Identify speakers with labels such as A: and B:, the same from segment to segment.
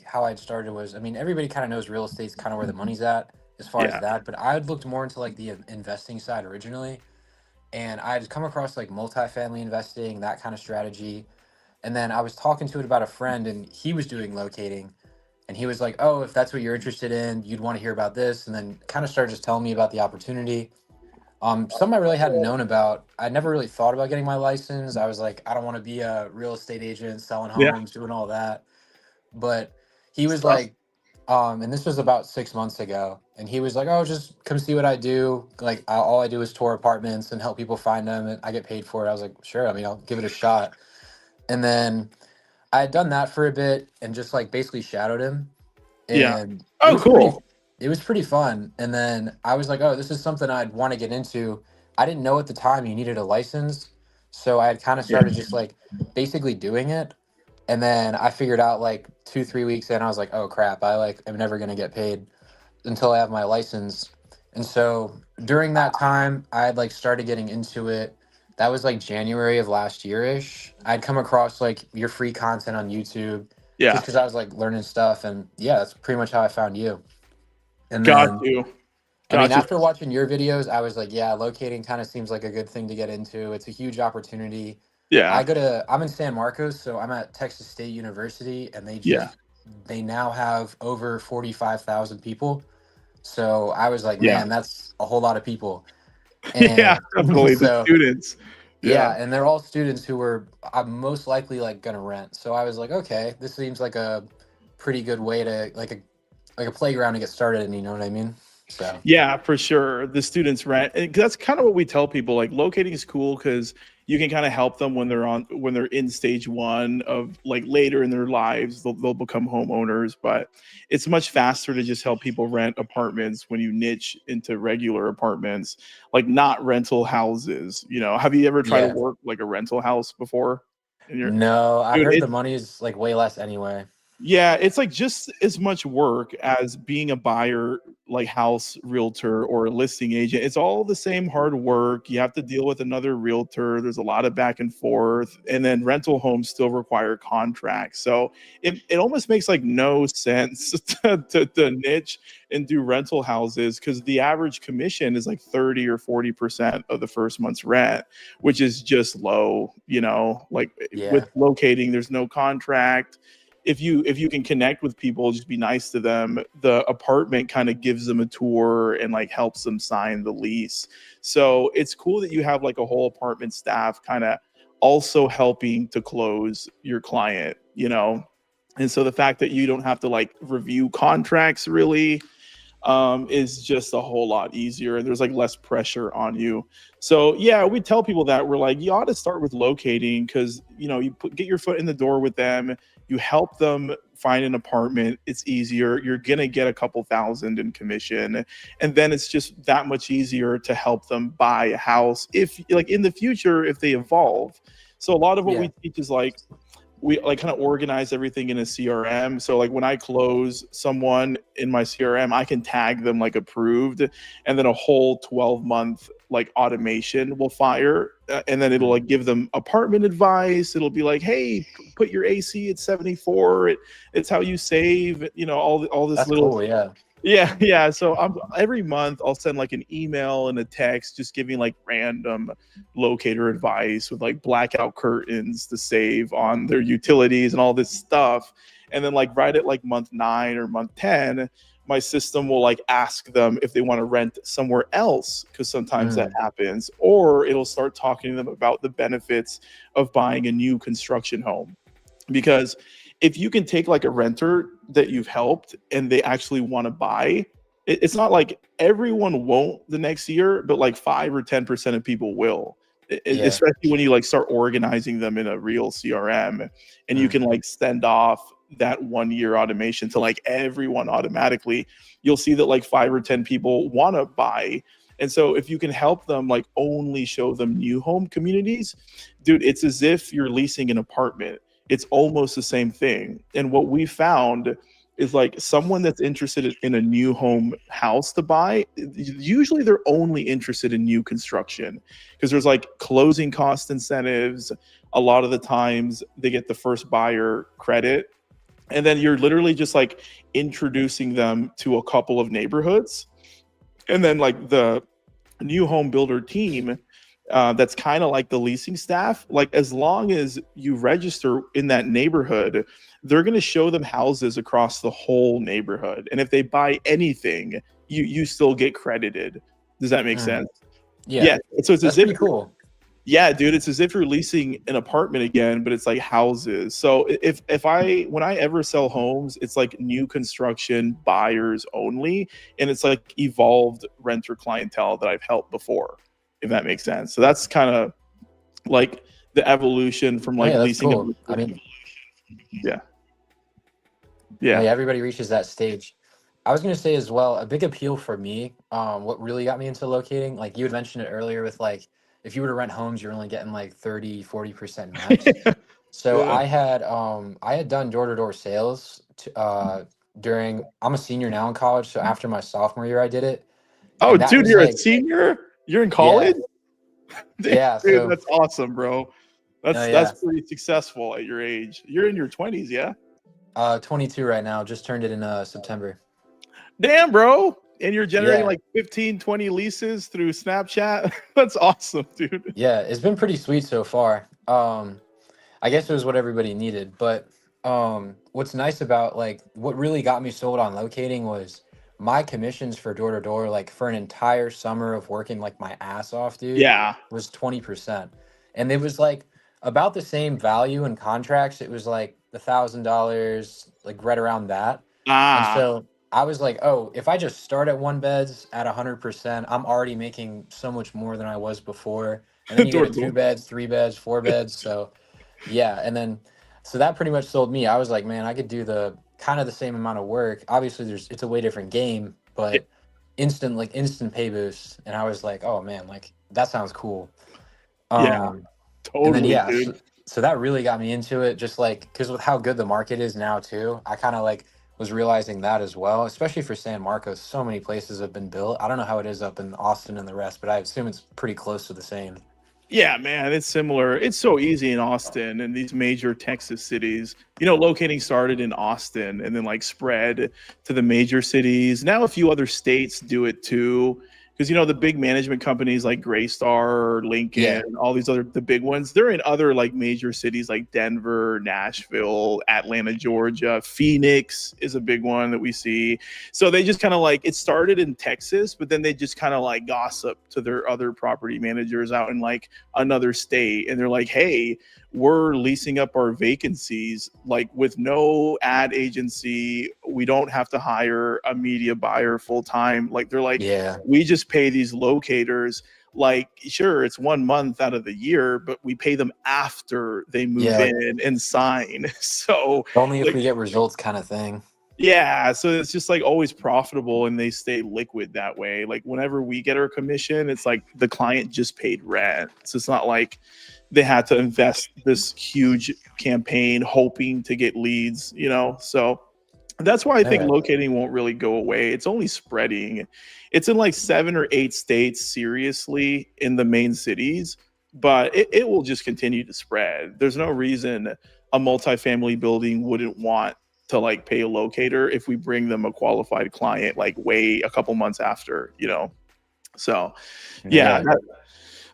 A: how I'd started was, I mean, everybody kind of knows real estate's kind of where the money's at as far as
B: Yeah.
A: that, but I'd looked more into like the investing side originally, and I'd come across like multifamily investing, that kind of strategy. And then I was talking to it about a friend, and he was doing locating, and he was like, "Oh, if that's what you're interested in, you'd want to hear about this." And then kind of started just telling me about the opportunity. Something I really hadn't known about. I never really thought about getting my license. I was like, I don't want to be a real estate agent selling
B: Yeah.
A: homes, doing all that. But he was
B: Stuff.
A: like, and this was about 6 months ago, and he was like, "Oh, just come see what I do. Like, all I do is tour apartments and help people find them, and I get paid for it." I was like, "Sure. I mean, I'll give it a shot." And then I had done that for a bit and just like basically shadowed him,
B: Yeah.
A: and
B: Oh, cool.
A: it was pretty fun. And then I was like, "Oh, this is something I'd want to get into." I didn't know at the time you needed a license, so I had kind of
B: Yeah.
A: started just like basically doing it. And then I figured out like 2, 3 weeks in, I was like, "Oh crap, I like am never gonna get paid until I have my license." And so during that time, I had like started getting into it. That was like January of last year ish. I'd come across like your free content on YouTube just
B: Yeah.
A: because I was like learning stuff. And yeah, that's pretty much how I found you. And
B: Got
A: then,
B: you.
A: I mean,
B: Got you.
A: after watching your videos, I was like, yeah, locating kind of seems like a good thing to get into. It's a huge opportunity.
B: Yeah.
A: I'm in San Marcos, so I'm at Texas State University, and
B: Yeah.
A: they now have over 45,000 people. So I was like,
B: Yeah.
A: man, that's a whole lot of people.
B: Yeah.
A: And
B: Definitely the
A: so,
B: students. Yeah.
A: yeah, and they're all students who were most likely like gonna rent. So I was like, okay, this seems like a pretty good way to like a playground to get started in, you know what I mean? So
B: Yeah, for sure. The students rent. And that's kind of what we tell people. Like locating is cool because you can kind of help them when they're in stage one of like later in their lives, they'll become homeowners. But it's much faster to just help people rent apartments when you niche into regular apartments, like not rental houses. Have you ever tried to
A: yeah.
B: work like a rental house before? In your
A: No, I
B: Dude,
A: heard the money is like way less anyway.
B: yeah, it's like just as much work as being a buyer, like house realtor or a listing agent. It's all the same hard work. You have to deal with another realtor. There's a lot of back and forth. And then rental homes still require contracts. So it almost makes like no sense to niche and do rental houses because the average commission is like 30 or 40% of the first month's rent, which is just low, like with
A: Yeah.
B: locating, there's no contract. If you can connect with people, just be nice to them. The apartment kind of gives them a tour and like helps them sign the lease. So it's cool that you have like a whole apartment staff kind of also helping to close your client. And so the fact that you don't have to like review contracts really is just a whole lot easier, and there's like less pressure on you. So yeah, we tell people that we're like, you ought to start with locating because get your foot in the door with them, you help them find an apartment, it's easier, you're gonna get a couple thousand in commission, and then it's just that much easier to help them buy a house if like in the future if they evolve. So a lot of what
A: Yeah.
B: we teach is like we like kind of organize everything in a CRM. So like when I close someone in my CRM, I can tag them like approved, and then a whole 12-month like automation will fire, and then it'll
A: Mm.
B: like give them apartment advice. It'll be like, hey, put your AC at 74. It's how you save. All this
A: That's
B: little.
A: cool. Yeah.
B: Yeah, yeah. So every month I'll send like an email and a text just giving like random locator advice with like blackout curtains to save on their utilities and all this stuff. And then like right at like month 9 or month 10, my system will like ask them if they want to rent somewhere else because sometimes that
A: Mm.
B: happens, or it'll start talking to them about the benefits of buying a new construction home. Because if you can take like a renter that you've helped and they actually want to buy, it's not like everyone won't the next year, but like 5 or 10% of people will.
A: Yeah.
B: Especially when you like start organizing them in a real CRM, and you
A: Mm.
B: can like send off that 1 year automation to like everyone automatically, you'll see that like 5 or 10 people want to buy. And so if you can help them like only show them new home communities, dude, it's as if you're leasing an apartment. It's almost the same thing. And what we found is like someone that's interested in a new home house to buy, usually they're only interested in new construction because there's like closing cost incentives. A lot of the times they get the first buyer credit, and then you're literally just like introducing them to a couple of neighborhoods, and then like the new home builder team, that's kind of like the leasing staff. Like as long as you register in that neighborhood, they're going to show them houses across the whole neighborhood, and if they buy anything, you still get credited. Does that make
A: Mm,
B: sense?
A: yeah,
B: Yeah. So it's
A: that's
B: as if
A: pretty cool.
B: yeah, dude, it's as if you're leasing an apartment again, but it's like houses. So if I when I ever sell homes, it's like new construction buyers only, and it's like evolved renter clientele that I've helped before, if that makes sense. So that's kind of like the evolution from
A: Oh
B: like
A: yeah, that's
B: leasing.
A: cool. I mean,
B: Yeah,
A: oh
B: yeah,
A: yeah, everybody reaches that stage. I was gonna say as well, a big appeal for me, what really got me into locating, like you had mentioned it earlier with like if you were to rent homes, you're only getting like 30, 40% max. So
B: yeah.
A: I had done door-to-door sales during I'm a senior now in college, so after my sophomore year I did it.
B: Oh,
A: And that
B: dude,
A: was
B: you're a
A: like,
B: senior. You're in
A: yeah,
B: college. Dude,
A: yeah,
B: dude,
A: so
B: that's awesome, bro.
A: no,
B: That's
A: yeah.
B: pretty successful at your age. You're in your 20s, yeah.
A: 22 right now, just turned it in September.
B: Damn, bro. And you're generating
A: Yeah.
B: like 15, 20 leases through Snapchat. That's awesome, dude.
A: Yeah, it's been pretty sweet so far. I guess it was what everybody needed. But what's nice about like what really got me sold on locating was my commissions for door to door, like for an entire summer of working like my ass off, dude,
B: Yeah.
A: was 20%. And it was like about the same value in contracts. It was like $1,000, like right around that. And
B: Ah,
A: so I was like, oh, if I just start at one beds at 100%, I'm already making so much more than I was before. And then you get
B: door
A: a
B: to
A: two
B: door.
A: beds, three beds, four beds. So yeah, and then so that pretty much sold me. I was like, man, I could do the kind of the same amount of work. Obviously, there's it's a way different game,
B: Yeah,
A: but instant pay boost. And I was like, oh man, like that sounds cool.
B: yeah,
A: Um, and then
B: totally,
A: yeah,
B: dude.
A: so that really got me into it. Just like because with how good the market is now too, I kind of like was realizing that as well, especially for San Marcos. So many places have been built. I don't know how it is up in Austin and the rest, but I assume it's pretty close to the same.
B: Yeah, man, it's similar. It's so easy in Austin and these major Texas cities. Locating started in Austin and then like spread to the major cities. Now a few other states do it too. Because the big management companies like Greystar,
A: Yeah,
B: Lincoln, all these other the big ones, they're in other like major cities like Denver, Nashville, Atlanta, Georgia. Phoenix is a big one that we see. So they just kind of like it started in Texas, but then they just kind of like gossip to their other property managers out in like another state, and they're like, hey, we're leasing up our vacancies like with no ad agency. We don't have to hire a media buyer full time. Like they're like,
A: yeah,
B: we just pay these locators, like sure it's 1 month out of the year, but we pay them after they move
A: yeah. Like
B: in and sign. So
A: only if
B: like
A: we get results, kind of thing.
B: yeah, so it's just like always profitable and they stay liquid that way. Like whenever we get our commission, it's like the client just paid rent. So it's not like they had to invest this huge campaign hoping to get leads. So that's why I think
A: Yeah.
B: locating won't really go away. It's only spreading. It's in like 7 or 8 states seriously in the main cities, but it will just continue to spread. There's no reason a multifamily building wouldn't want to like pay a locator if we bring them a qualified client like way a couple months after. So yeah,
A: Yeah.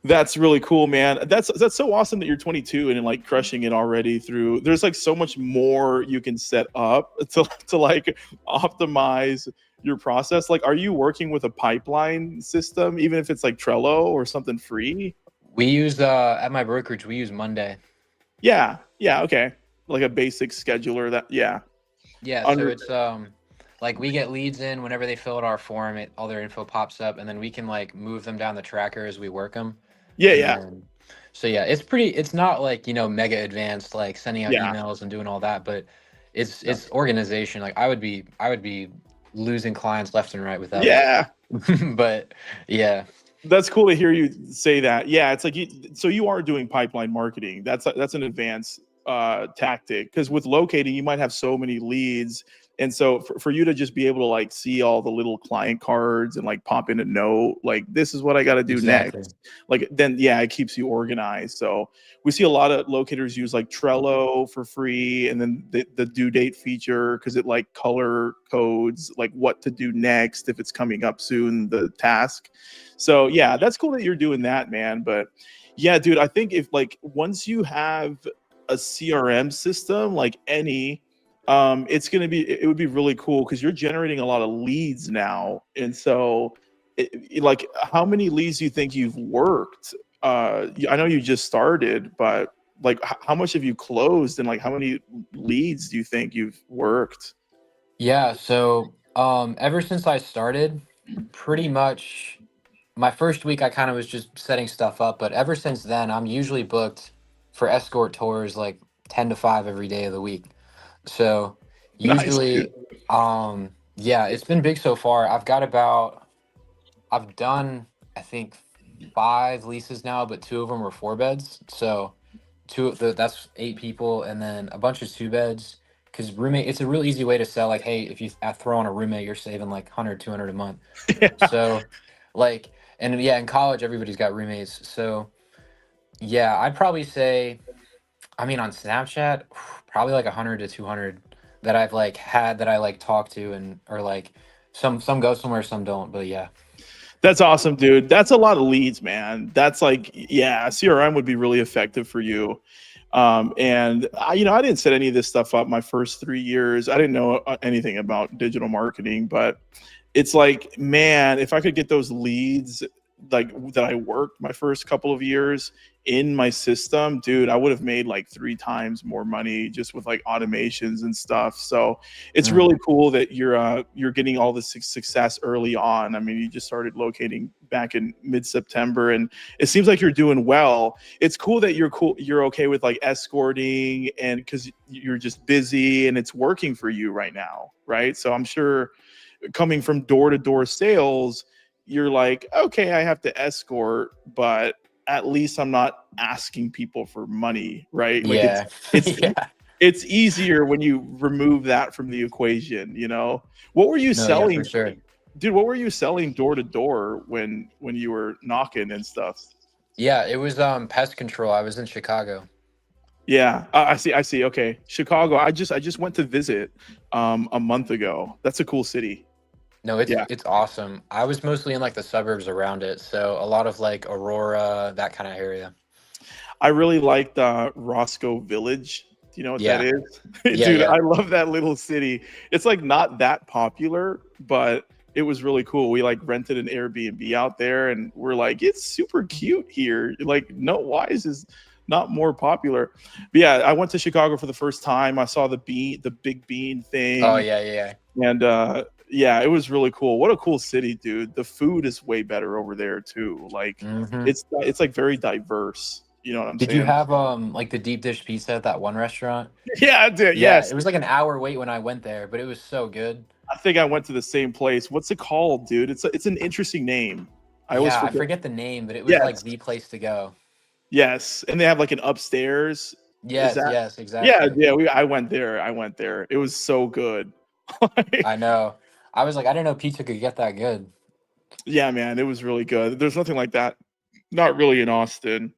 B: that's really cool, man. That's so awesome that you're 22 and like crushing it already through. There's like so much more you can set up to like optimize your process. Like, are you working with a pipeline system, even if it's like Trello or something free?
A: We use at my brokerage, we use Monday.
B: Yeah, yeah, okay. Like a basic scheduler that, yeah.
A: Yeah, so
B: Under,
A: it's like we get leads in whenever they fill out our form, all their info pops up, and then we can like move them down the tracker as we work them.
B: yeah,
A: And
B: yeah,
A: then so yeah, it's not like, mega advanced like sending out
B: yeah,
A: emails and doing all that, but
B: yeah.
A: it's organization. Like I would be losing clients left and right without it.
B: Yeah,
A: But yeah.
B: that's cool to hear you say that. Yeah, it's like so you are doing pipeline marketing. That's an advanced tactic, because with locating you might have so many leads And so for you to just be able to like see all the little client cards and like pop in a note, like this is what I got to do
A: Exactly.
B: next. Like then, yeah, it keeps you organized. So we see a lot of locators use like Trello for free, and then the due date feature because it like color codes like what to do next if it's coming up soon, the task. So yeah, that's cool that you're doing that, man. But yeah, dude, I think if like once you have a CRM system like any, it's gonna be it would be really cool because you're generating a lot of leads now, and so like how many leads do you think you've worked? I know you just started, but like how much have you closed, and like how many leads do you think you've worked?
A: Yeah, so ever since I started, pretty much my first week I kind of was just setting stuff up, but ever since then I'm usually booked for escort tours like 10 to 5 every day of the week. So
B: Nice, dude.
A: usually yeah, it's been big so far. I've done I think 5 leases now, but 2 of them were 4 beds. So that's 8 people, and then a bunch of 2 beds. Because roommate, it's a real easy way to sell. Like, hey, if you throw on a roommate, you're saving like 100, 200 a month.
B: Yeah.
A: So, like, and yeah, in college, everybody's got roommates. So, yeah, I'd probably say, I mean, on Snapchat, probably like 100 to 200 that I've like had that I like talk to, and or like some go somewhere, some don't. But yeah,
B: That's awesome, dude. That's a lot of leads, man. That's like, yeah, CRM would be really effective for you. And I didn't set any of this stuff up my first 3 years. I didn't know anything about digital marketing, but it's like, man, if I could get those leads like that I worked my first couple of years in my system, dude, I would have made like 3 times more money just with like automations and stuff. So it's
A: Mm.
B: really cool that you're getting all this success early on. I mean, you just started locating back in mid-September, and it seems like you're doing well. It's cool that you're okay with like escorting, and because you're just busy and it's working for you right now, right? So I'm sure coming from door to door sales, you're like, okay, I have to escort, but at least I'm not asking people for money, right? Like
A: Yeah,
B: it's
A: yeah.
B: it's easier when you remove that from the equation, you know? What were you
A: No, yeah, for
B: selling,
A: sure.
B: dude? What were you selling door to door when you were knocking and stuff?
A: Yeah, it was pest control. I was in Chicago.
B: Yeah, I see. I see. Okay, Chicago. I just went to visit a month ago. That's a cool city.
A: No, it's
B: Yeah,
A: it's awesome. I was mostly in like the suburbs around it, so a lot of like Aurora, that kind of area.
B: I really liked Roscoe Village. Do you know what that
A: Yeah,
B: is?
A: yeah,
B: Dude,
A: yeah.
B: I love that little city. It's like not that popular, but it was really cool. We like rented an Airbnb out there, and we're like, it's super cute here. Like, no, why is this not more popular? But yeah, I went to Chicago for the first time. I saw the big bean
A: Oh
B: thing,
A: yeah, yeah, yeah.
B: and yeah, it was really cool. What a cool city, dude. The food is way better over there too. Like,
A: Hmm.
B: it's like very diverse. You know what I'm
A: Did you
B: saying?
A: have like the deep dish pizza at that one restaurant?
B: Yeah, I did.
A: Yeah,
B: Yes.
A: it was like an hour wait when I went there, but it was so good.
B: I think I went to the same place. What's it called, dude? It's an interesting name. I always
A: Yeah, I
B: forget.
A: forget the name, but it was like
B: Yes.
A: the place to go.
B: Yes. And they have like an upstairs. Is
A: Yes,
B: that?
A: yes,
B: Yeah,
A: exactly.
B: yeah, I went there. I went there. It was so good.
A: I know. I was like, I didn't know pizza could get that good.
B: Yeah, man, it was really good. There's nothing like that. Not really in Austin.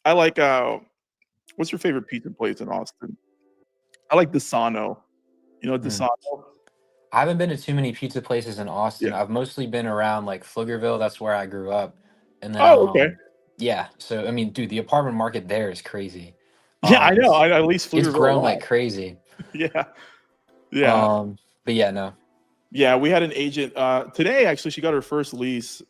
B: I like what's your favorite pizza place in Austin? I like Desano. You know
A: Mm.
B: Desano?
A: I haven't been to too many pizza places in
B: Yeah.
A: Austin. I've mostly been around like Pflugerville. That's where I grew up. And then
B: Oh, okay.
A: yeah, so I mean, dude, the apartment market there is crazy.
B: Yeah, I know.
A: It's
B: I at least
A: it's
B: Pflugerville a
A: grown
B: lot.
A: like crazy.
B: Yeah. Yeah.
A: Um, but yeah, no.
B: Yeah, we had an agent today. Actually, she got her first lease.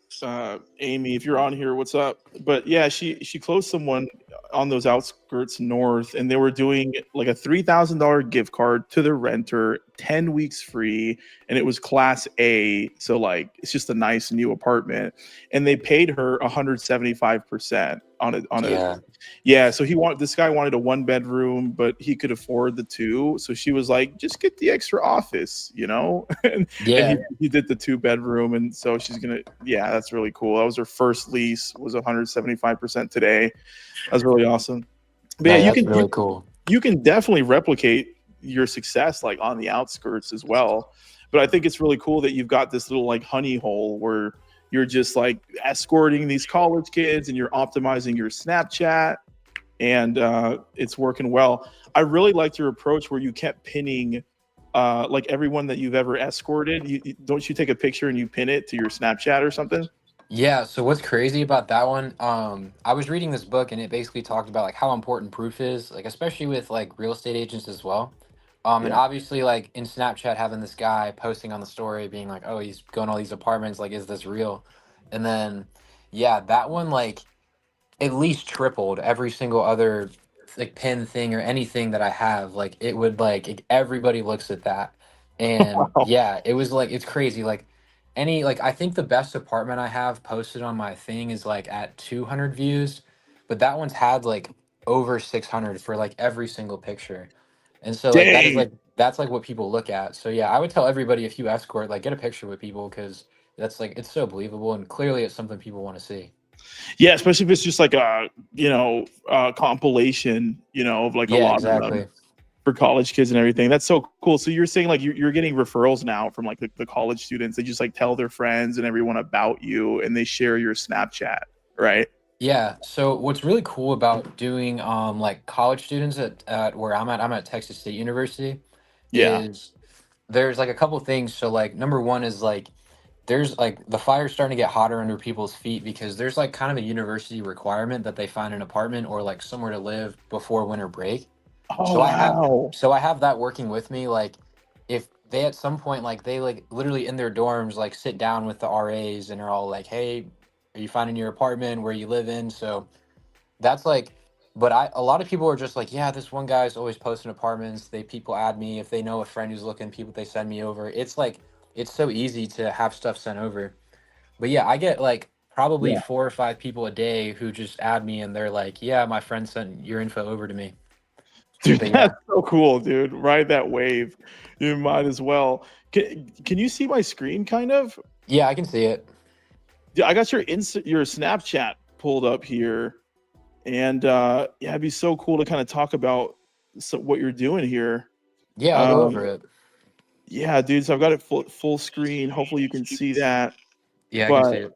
B: Amy, if you're on here, what's up? But yeah, she closed someone on those outskirts north, and they were doing like a $3,000 gift card to the renter, 10 weeks free, and it was Class A, so like it's just a nice new apartment, and they paid her 175% on a
A: Yeah.
B: yeah, so this guy wanted a 1 bedroom, but he could afford the two. So she was like, just get the extra office, you know? And
A: Yeah.
B: he did the 2 bedroom. And so she's gonna, yeah, that's really cool. That was her first lease, was 175% today. That's really awesome. But yeah,
A: No, that's really cool.
B: you can definitely replicate your success like on the outskirts as well. But I think it's really cool that you've got this little like honey hole where you're just like escorting these college kids and you're optimizing your Snapchat, and it's working well. I really liked your approach where you kept pinning like everyone that you've ever escorted. Don't you take a picture and you pin it to your Snapchat or something?
A: Yeah, so what's crazy about that one, I was reading this book and it basically talked about like how important proof is, like especially with like real estate agents as well. And
B: Yeah.
A: obviously like in Snapchat having this guy posting on the story being like, "Oh, he's going to all these apartments, like is this real?" And then yeah, that one like at least tripled every single other like pin thing or anything that I have. Like it would everybody looks at that. And
B: Wow.
A: yeah, it was like it's crazy. Like any like I think the best apartment I have posted on my thing is like at 200 views, but that one's had like over 600 for like every single picture. And so like that is
B: Dang.
A: like that's like what people look at. So yeah, I would tell everybody if you escort, like get a picture with people because that's like it's so believable and clearly it's something people want to see.
B: Yeah, especially if it's just like a compilation, of like a
A: Yeah,
B: lot of them
A: exactly.
B: for college kids and everything. That's so cool. So you're saying like you're getting referrals now from like the college students. They just like tell their friends and everyone about you, and they share your Snapchat, right?
A: Yeah. So what's really cool about doing like college students at where I'm at Texas State University
B: Yeah.
A: is there's like a couple things. So like number one is like there's like the fire's starting to get hotter under people's feet because there's like kind of a university requirement that they find an apartment or like somewhere to live before winter break.
B: Oh
A: So I have
B: wow.
A: so I have that working with me. Like if they at some point like they like literally in their dorms like sit down with the RAs and are all like, "Hey, are you finding your apartment where you live in?" So that's like but I a lot of people are just like, "Yeah, this one guy's always posting apartments. They people add me if they know a friend who's looking, people they send me over." It's like it's so easy to have stuff sent over. But yeah, I get like probably
B: Yeah.
A: 4 or 5 people a day who just add me and they're like, "Yeah, my friend sent your info over to me."
B: Dude,
A: But
B: that's
A: yeah.
B: so cool, dude. Ride that wave. You might as well. Can you see my screen kind of?
A: Yeah, I can see it.
B: Yeah, I got your Snapchat pulled up here, and yeah, it'd be so cool to kind of talk about what you're doing here.
A: Yeah, I'll go over
B: Um,
A: it.
B: yeah, dude. So I've got it full screen. Hopefully you can see that.
A: Yeah, I can see
B: But
A: it.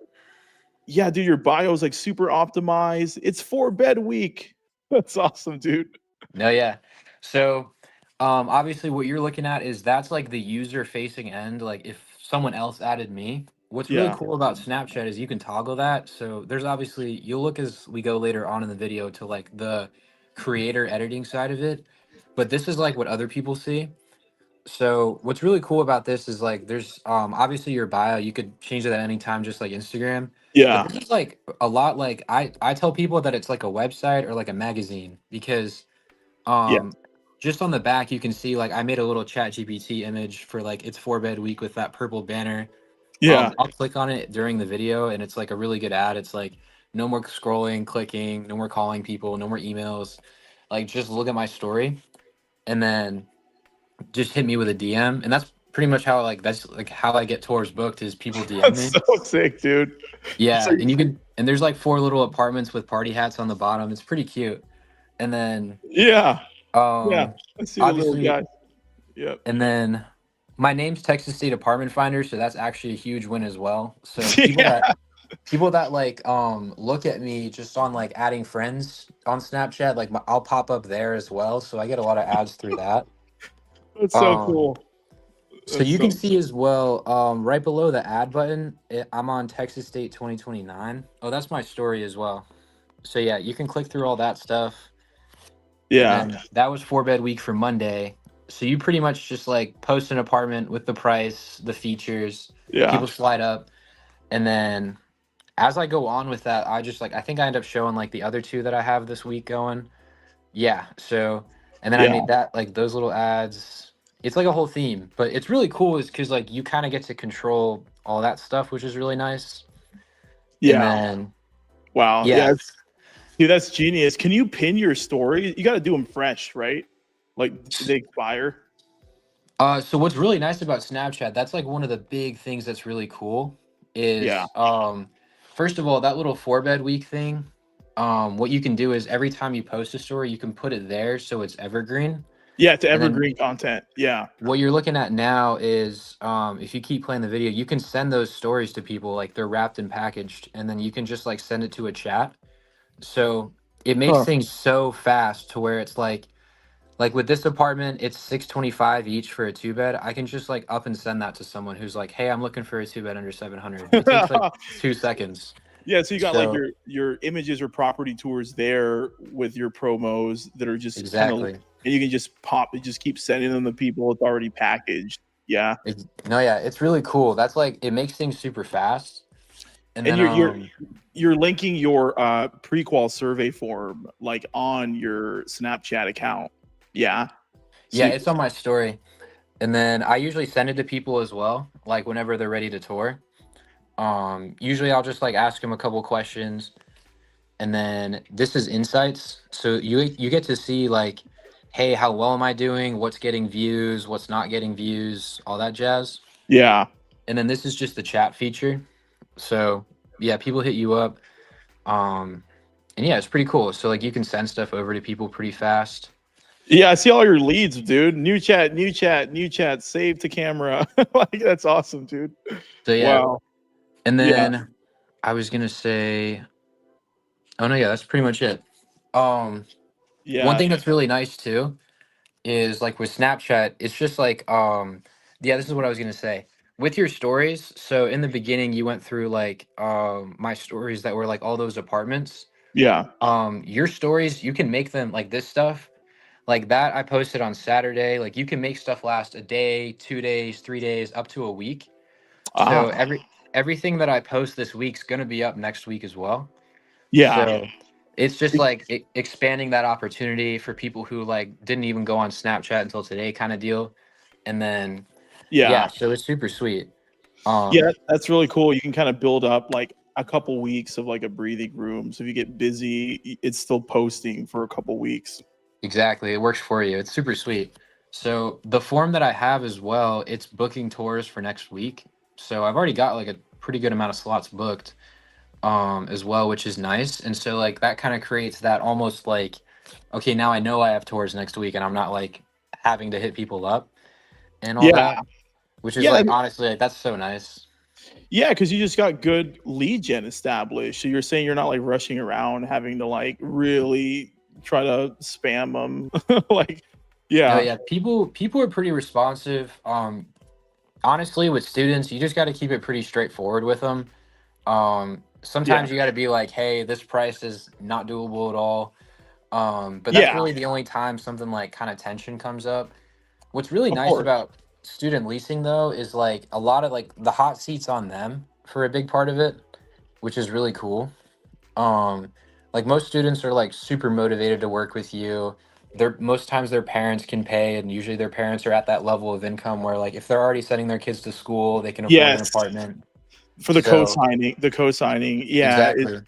B: yeah, dude, your bio is like super optimized. It's 4 bed week. That's awesome, dude.
A: No, yeah. So, obviously, what you're looking at is that's like the user facing end. Like, if someone else added me, what's really
B: Yeah,
A: cool about Snapchat is you can toggle that. So, there's obviously, you'll look as we go later on in the video to like the creator editing side of it. But this is like what other people see. So, what's really cool about this is like there's obviously your bio, you could change it at any time, just like Instagram. But
B: yeah,
A: this is like a lot like I tell people that it's like a website or like a magazine because
B: yeah,
A: um, just on the back, you can see like I made a little Chat GPT image for like it's 4 bed week with that purple banner.
B: yeah.
A: I'll click on it during the video, and it's like a really good ad. It's like no more scrolling, clicking, no more calling people, no more emails. Like just look at my story, and then just hit me with a DM, and that's pretty much how like that's like how I get tours booked is people DM
B: That's
A: me.
B: so sick, dude. So
A: Yeah, and you can and there's like 4 little apartments with party hats on the bottom. It's pretty cute. And then
B: yeah, yeah.
A: um
B: I see the little
A: obviously
B: guy. Yep.
A: and then my name's Texas State Apartment Finder, so that's actually a huge win as well. So
B: Yeah,
A: people that like look at me just on like adding friends on Snapchat, like I'll pop up there as well. So I get a lot of ads through that.
B: that's so
A: Um
B: cool.
A: so
B: That's
A: you can
B: so
A: see as well right below the ad button, I'm on Texas State 2029. Oh, that's my story as well. So yeah, you can click through all that stuff. And
B: yeah,
A: then that was 4 bed week for Monday. So you pretty much just like post an apartment with the price, the features,
B: yeah,
A: people slide up. And then as I go on with that, I just like I think I end up showing like the other two that I have this week going. Yeah. So and then I
B: yeah,
A: made that like those little ads. It's like a whole theme, but it's really cool is because like you kind of get to control all that stuff, which is really nice. And
B: yeah.
A: then
B: Wow. Yeah.
A: yeah.
B: Dude, that's genius. Can you pin your story? You got to do them fresh, right? Like they expire.
A: So what's really nice about Snapchat, that's like one of the big things that's really cool
B: Yeah.
A: is first of all, that little 4 bed week thing, what you can do is every time you post a story, you can put it there so it's evergreen.
B: Yeah, to
A: And then
B: evergreen content. Yeah.
A: what you're looking at now is, if you keep playing the video, you can send those stories to people, like they're wrapped and packaged, and then you can just like send it to a chat. So it makes
B: Huh.
A: things so fast to where it's like with this apartment, it's 625 each for a two bed. I can just like up and send that to someone who's like, hey, I'm looking for a two bed under 700. It takes like 2 seconds.
B: Yeah, so you got like
A: So
B: your images or property tours there with your promos that are just kind of,
A: exactly.
B: and you can just pop it, just keep sending them to people. It's already packaged. Yeah.
A: No, yeah, it's really cool. That's like it makes things super fast. And
B: And
A: then
B: you're linking your prequel survey form like on your Snapchat account. Yeah. So
A: yeah, it's on my story. And then I usually send it to people as well, like whenever they're ready to tour. Usually I'll just like ask them a couple questions, and then this is insights. So you get to see like, hey, how well am I doing? What's getting views? What's not getting views? All that jazz.
B: yeah.
A: And then this is just the chat feature. So yeah, people hit you up. Um, and yeah, it's pretty cool. So like you can send stuff over to people pretty fast.
B: Yeah, I see all your leads, dude. New chat, new chat, new chat, save to camera. Like that's awesome, dude.
A: So yeah,
B: Wow.
A: and
B: Yeah.
A: then I was gonna say, oh no, yeah, that's pretty much it. Um, One
B: Yeah.
A: thing that's really nice too is like with Snapchat, it's just like yeah, this is what I was gonna say. With your stories, so in the beginning you went through like my stories that were like all those apartments.
B: Yeah.
A: Your stories, you can make them like this stuff. Like that I posted on Saturday. Like you can make stuff last a day, 2 days, 3 days, up to a week. So
B: Ah.
A: everything that I post this week's gonna be up next week as well.
B: Yeah.
A: So it's just like expanding that opportunity for people who like didn't even go on Snapchat until today kind of deal. And then
B: Yeah.
A: yeah, so it's super sweet.
B: Yeah,
A: Um
B: that's really cool. You can kind of build up like a couple weeks of like a breathing room. So if you get busy, it's still posting for a couple weeks.
A: exactly. It works for you. It's super sweet. So the form that I have as well, it's booking tours for next week. So I've already got like a pretty good amount of slots booked as well, which is nice. And so like that kind of creates that almost like, okay, now I know I have tours next week and I'm not like having to hit people up and all
B: Yeah.
A: that, which is
B: Yeah.
A: like honestly like that's so nice.
B: Yeah, because you just got good lead gen established. So you're saying you're not like rushing around having to like really try to spam them. Like,
A: No,
B: yeah.
A: yeah, people are pretty responsive. Honestly, with students, you just got to keep it pretty straightforward with them.
B: Yeah.
A: Sometimes you got to be like, hey, this price is not doable at all. But that's
B: Yeah.
A: really the only time something like kind of tension comes up. What's really
B: Of
A: nice
B: course.
A: about student leasing though is like a lot of like the hot seats on them for a big part of it, which is really cool. Um, like most students are like super motivated to work with you. They're most times their parents can pay, and usually their parents are at that level of income where like if they're already sending their kids to school, they can afford an
B: Yes.
A: apartment.
B: For
A: So
B: the co-signing, yeah,
A: exactly.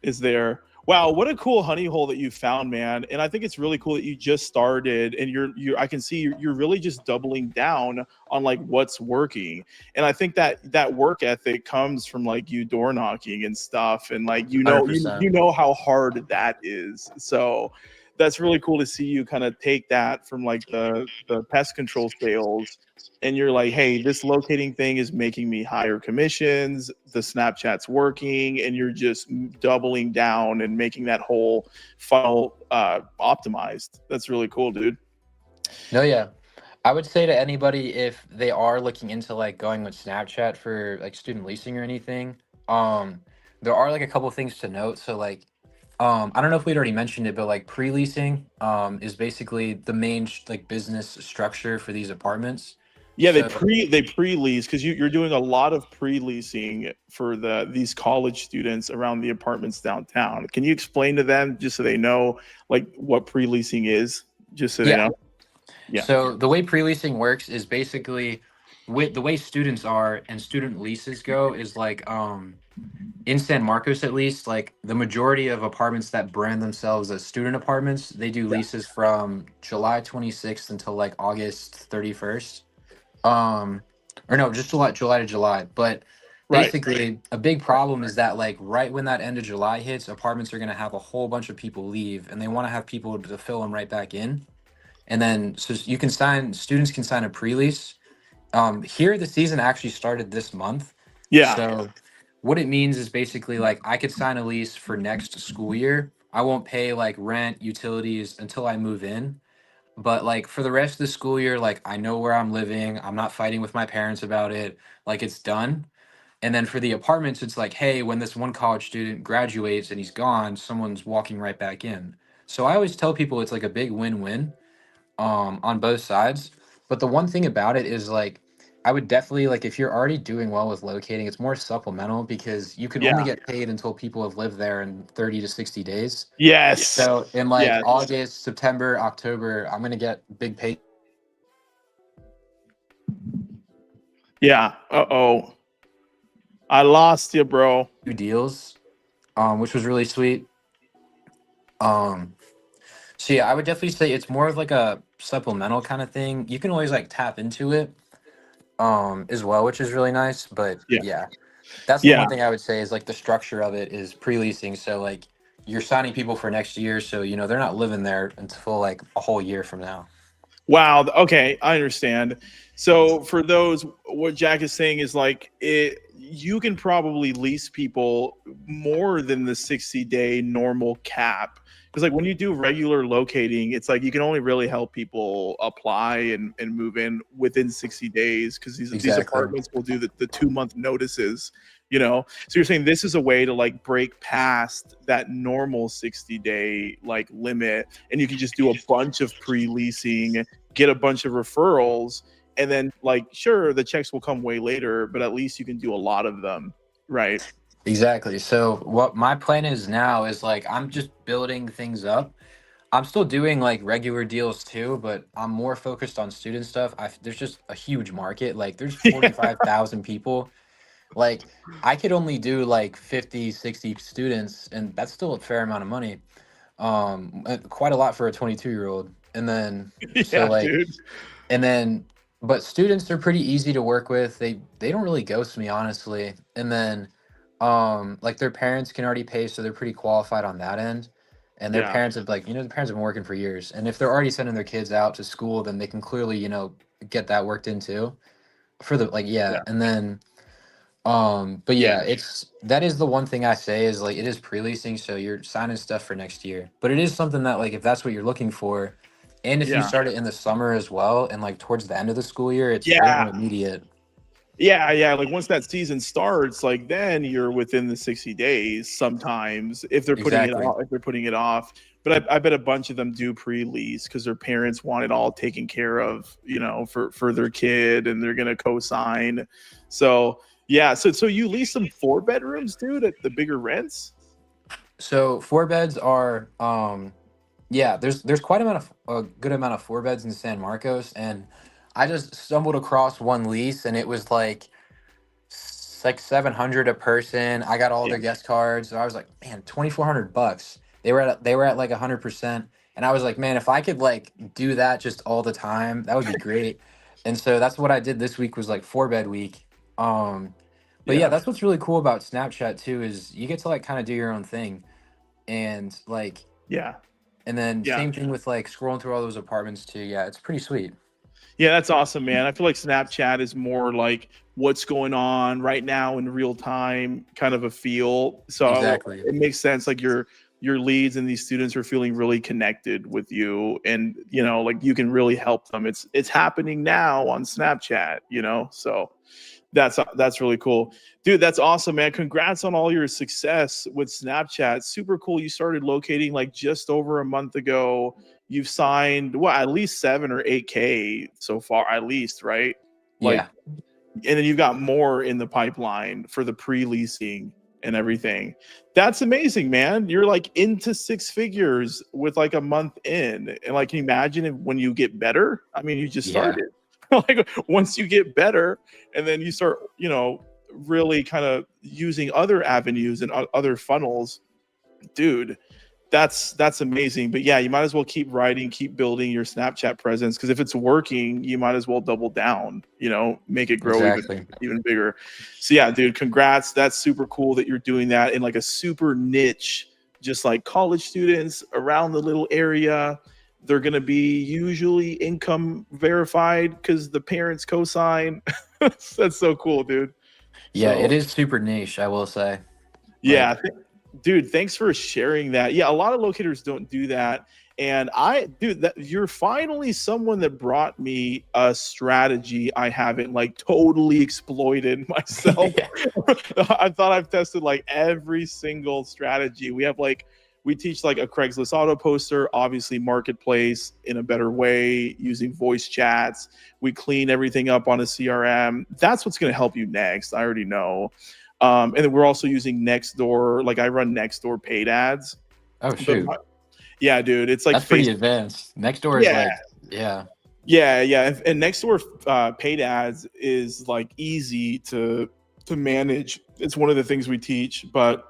B: is there. Wow, what a cool honey hole that you found, man. And I think it's really cool that you just started and you I can see you're really just doubling down on like what's working. And I think that that work ethic comes from like you door knocking and stuff and like
A: 100%.
B: you know how hard that is. So that's really cool to see you kind of take that from like the pest control sales and you're like, hey, this locating thing is making me higher commissions, the Snapchat's working, and you're just doubling down and making that whole funnel optimized. That's really cool, dude.
A: No, yeah. I would say to anybody if they are looking into like going with Snapchat for like student leasing or anything, um, there are like a couple things to note. So like, I don't know if we'd already mentioned it, but like pre-leasing, is basically the main like business structure for these apartments.
B: Yeah,
A: So
B: they pre-lease because you're doing a lot of pre-leasing for these college students around the apartments downtown. Can you explain to them just so they know like what pre-leasing is, just so they
A: yeah,
B: know? Yeah.
A: so the way pre-leasing works is basically with the way students are and student leases go is like, in San Marcos, at least, like the majority of apartments that brand themselves as student apartments, they do
B: Yeah.
A: leases from July 26th until like August 31st. Um, or no, just July to July. But
B: Right.
A: basically, a big problem is that like right when that end of July hits, apartments are gonna have a whole bunch of people leave, and they want to have people to fill them right back in. And then so you can sign students can sign a pre-lease. Here the season actually started this month.
B: Yeah.
A: So what it means is basically like I could sign a lease for next school year. I won't pay like rent, utilities until I move in. But like for the rest of the school year, like I know where I'm living. I'm not fighting with my parents about it. Like it's done. And then for the apartments, it's like, hey, when this one college student graduates and he's gone, someone's walking right back in. So I always tell people it's like a big win-win on both sides. But the one thing about it is like I would definitely like if you're already doing well with locating, it's more supplemental because you can only
B: Yeah.
A: get paid until people have lived there in 30 to 60 days.
B: Yes.
A: So in like
B: Yes.
A: August, September, October, I'm gonna get big pay
B: Yeah. Uh-oh. I lost you, bro.
A: deals, which was really sweet. Um, so yeah, I would definitely say it's more of like a supplemental kind of thing. You can always like tap into it as well, which is really nice. But
B: Yeah.
A: yeah, that's the
B: Yeah.
A: one thing I would say is like the structure of it is pre-leasing. So like you're signing people for next year, so you know they're not living there until like a whole year from now.
B: Wow. Okay, I understand. So for those, what Jack is saying is like it. You can probably lease people more than the 60-day normal cap. Because like when you do regular locating, it's like you can only really help people apply and move in within 60 days because these
A: Exactly.
B: apartments will do the 2 month notices, you know. So you're saying this is a way to like break past that normal 60-day like limit, and you can just do a bunch of pre-leasing, get a bunch of referrals, and then like sure the checks will come way later, but at least you can do a lot of them, right?
A: Exactly. So what my plan is now is like I'm just building things up. I'm still doing like regular deals too, but I'm more focused on student stuff. There's just a huge market. Like there's
B: Yeah.
A: 45,000 people. Like I could only do like 50, 60 students and that's still a fair amount of money. Quite a lot for a 22-year-old. And then so
B: Yeah,
A: like
B: dude.
A: and then but students are pretty easy to work with. They don't really ghost me honestly. And then like their parents can already pay so they're pretty qualified on that end. And their
B: Yeah.
A: parents have like, the parents have been working for years. And if they're already sending their kids out to school, then they can clearly, get that worked into for the like yeah.
B: Yeah.
A: And then but
B: Yeah.
A: yeah, it's that is the one thing I say is like it is pre-leasing, so you're signing stuff for next year. But it is something that like if that's what you're looking for, and if you
B: Yeah.
A: start it in the summer as well, and like towards the end of the school year, it's way
B: Yeah.
A: more immediate.
B: Yeah, yeah. Like once that season starts, like then you're within the 60 days sometimes if they're putting it
A: Exactly.
B: off, if they're putting it off. But I bet a bunch of them do pre-lease because their parents want it all taken care of, for their kid, and they're gonna co-sign. So yeah, so you lease some 4 bedrooms, dude, at the bigger rents?
A: So four beds are yeah, there's quite a good amount of four beds in San Marcos, and I just stumbled across one lease, and it was like 700 a person. I got all
B: Yeah.
A: their guest cards. So I was like, man, 2,400 bucks. They were at like 100%, and I was like, man, if I could like do that just all the time, that would be great. And so that's what I did this week was like 4 bed week. Um, but yeah,
B: Yeah.
A: that's what's really cool about Snapchat too is you get to like kind of do your own thing, and like,
B: Yeah.
A: and then
B: Yeah.
A: same thing with like scrolling through all those apartments too. Yeah, it's pretty sweet.
B: Yeah, that's awesome, man. I feel like Snapchat is more like what's going on right now in real time kind of a feel. So
A: Exactly.
B: it makes sense. Like your leads and these students are feeling really connected with you, and like you can really help them. It's happening now on Snapchat. So that's really cool, dude. That's awesome, man. Congrats on all your success with Snapchat. Super cool. You started locating like just over a month ago. You've signed what, at least 7 or 8K so far, at least, right? Like,
A: Yeah.
B: and then you've got more in the pipeline for the pre-leasing and everything. That's amazing, man. You're like into 6 figures with like a month in. And like, can you imagine when you get better? I mean, you just
A: Yeah.
B: started. Like once you get better and then you start, really kind of using other avenues and other funnels, dude, that's amazing. But yeah, you might as well keep writing, keep building your Snapchat presence, because if it's working, you might as well double down, make it grow
A: Exactly.
B: even bigger. So yeah, dude, congrats. That's super cool that you're doing that in like a super niche, just like college students around the little area. They're going to be usually income verified because the parents co-sign. That's so cool, dude.
A: Yeah, it
B: So
A: is super niche, I will say.
B: yeah,
A: Like,
B: dude, thanks for sharing that. Yeah, a lot of locators don't do that. And dude, that you're finally someone that brought me a strategy I haven't like totally exploited myself.
A: yeah.
B: I thought I've tested like every single strategy. We teach like a Craigslist auto poster, obviously marketplace in a better way using voice chats. We clean everything up on a CRM. That's what's going to help you next. I already know. And then we're also using Nextdoor. Like I run Nextdoor paid ads.
A: Oh
B: But
A: shoot.
B: yeah, dude, it's like
A: That's pretty
B: Facebook.
A: advanced. Nextdoor is
B: Yeah,
A: like, yeah.
B: yeah. And Nextdoor paid ads is like easy to manage. It's one of the things we teach, but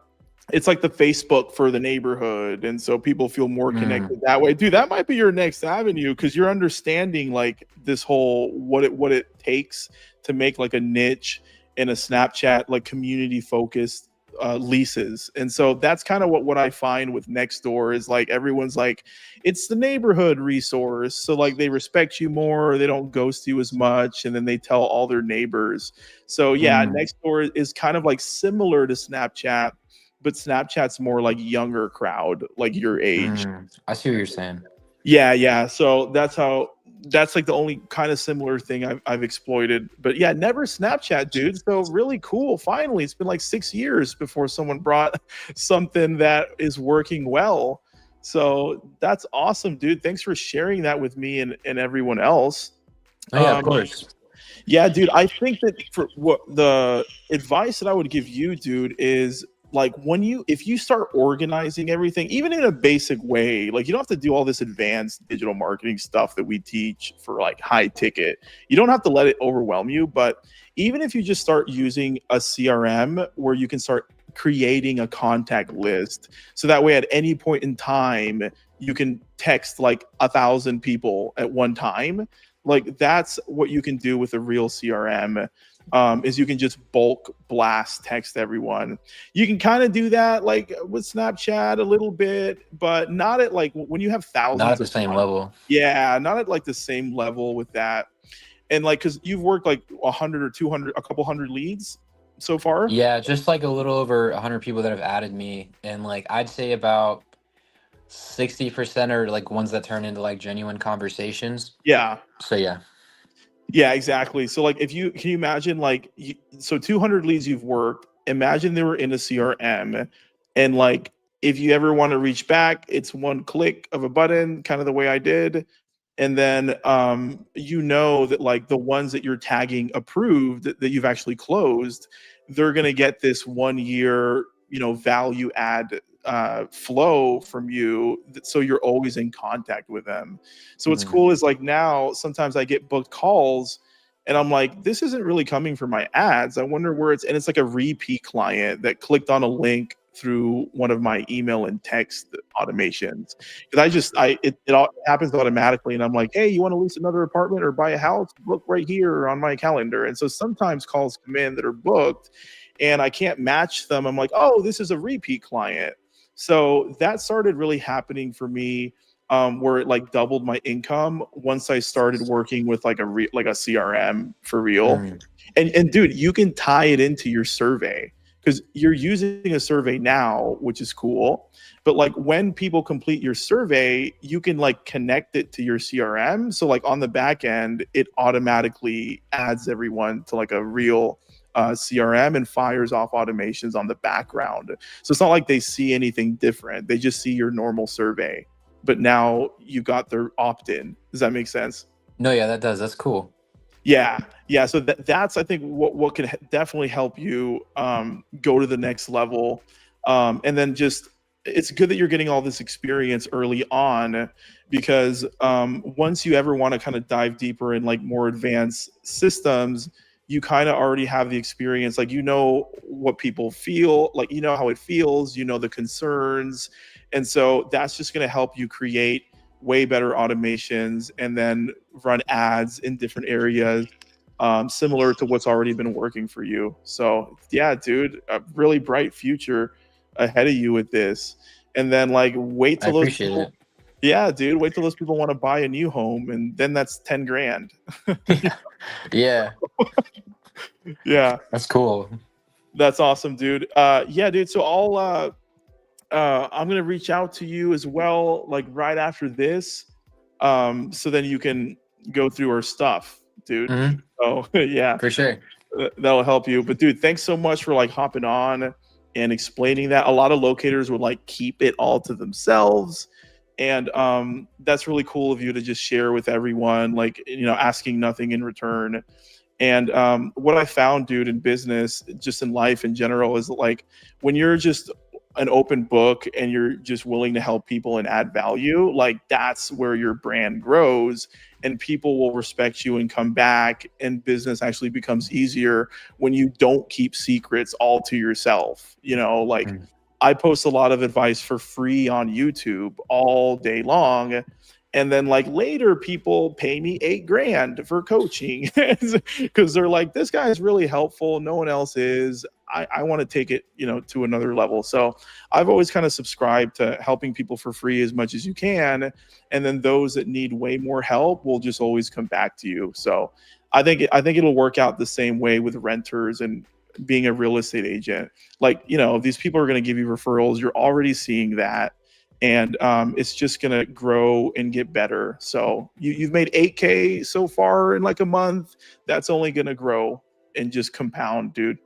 B: it's like the Facebook for the neighborhood, and so people feel more
A: Mm,
B: connected that way. Dude, that might be your next avenue because you're understanding like this whole what it takes to make like a niche in a Snapchat like community focused leases. And so that's kind of what I find with Nextdoor is like everyone's like it's the neighborhood resource, so like they respect you more, they don't ghost you as much, and then they tell all their neighbors. So yeah,
A: mm,
B: Nextdoor is kind of like similar to Snapchat, but Snapchat's more like younger crowd, like your age.
A: I see what you're saying.
B: Yeah. So that's like the only kind of similar thing I've exploited. But yeah, never Snapchat, dude. So really cool. Finally, it's been like 6 years before someone brought something that is working well. So that's awesome, dude. Thanks for sharing that with me and everyone else.
A: Oh yeah, of
B: Um,
A: course.
B: yeah, dude, I think that for what the advice that I would give you, dude, is like if you start organizing everything, even in a basic way, like you don't have to do all this advanced digital marketing stuff that we teach for like high ticket. You don't have to let it overwhelm you, but even if you just start using a CRM where you can start creating a contact list, so that way at any point in time you can text like 1,000 people at one time, like that's what you can do with a real CRM. Is you can just bulk blast text everyone. You can kind of do that like with Snapchat a little bit, but not at like when you have
A: Not at
B: thousands
A: the
B: of
A: same level.
B: yeah, not at like the same level with that. And like because you've worked like 100 or 200, a couple hundred leads so far.
A: Yeah, just like a little over 100 people that have added me, and like I'd say about 60% are like ones that turn into like genuine conversations.
B: Yeah.
A: So yeah.
B: Yeah, exactly. So like if you can you imagine like so 200 leads you've worked, imagine they were in a CRM, and like if you ever want to reach back, it's one click of a button, kind of the way I did. And then you know that like the ones that you're tagging approved that you've actually closed, they're going to get this 1 year, value add flow from you, so you're always in contact with them. So what's
A: Mm,
B: cool is like now sometimes I get booked calls and I'm like, this isn't really coming from my ads. I wonder where it's like a repeat client that clicked on a link through one of my email and text automations. Because it all happens automatically, and I'm like, hey, you want to lease another apartment or buy a house? Look right here on my calendar. And so sometimes calls come in that are booked, and I can't match them. I'm like, oh, this is a repeat client. So that started really happening for me, where it like doubled my income once I started working with like like a CRM for real.
A: mm,
B: And dude, you can tie it into your survey because you're using a survey now, which is cool. But like when people complete your survey, you can like connect it to your CRM. So like on the back end, it automatically adds everyone to like a real CRM and fires off automations on the background. So it's not like they see anything different. They just see your normal survey. But now you got their opt-in. Does that make sense?
A: no, yeah, that does. That's cool.
B: Yeah. So that's I think what can definitely help you go to the next level. And then just it's good that you're getting all this experience early on, because once you ever want to kind of dive deeper in like more advanced systems, you kind of already have the experience. Like you know what people feel, like you know how it feels, you know the concerns, and so that's just going to help you create way better automations and then run ads in different areas, similar to what's already been working for you. So yeah, dude, a really bright future ahead of you with this. And then like wait
A: I
B: till those
A: appreciate
B: people
A: it.
B: Yeah, dude. Wait till those people want to buy a new home, and then that's 10 grand.
A: Yeah,
B: Yeah,
A: that's cool.
B: that's awesome, dude. Yeah, dude. So I'm gonna reach out to you as well, like right after this, so then you can go through our stuff, dude.
A: Hmm.
B: Oh, yeah,
A: For sure.
B: that'll help you. But dude, thanks so much for like hopping on and explaining that. A lot of locators would like keep it all to themselves. And that's really cool of you to just share with everyone, like, asking nothing in return. And what I found, dude, in business, just in life in general, is like when you're just an open book and you're just willing to help people and add value, like that's where your brand grows and people will respect you and come back. And business actually becomes easier when you don't keep secrets all to yourself. Like
A: Mm.
B: I post a lot of advice for free on YouTube all day long, and then like later people pay me 8 grand for coaching because they're like, this guy is really helpful, no one else is. I want to take it to another level. So I've always kind of subscribed to helping people for free as much as you can, and then those that need way more help will just always come back to you. So I think it'll work out the same way with renters and being a real estate agent. Like, these people are going to give you referrals, you're already seeing that, and it's just gonna grow and get better. So you've made 8K so far in like a month. That's only gonna grow and just compound, dude.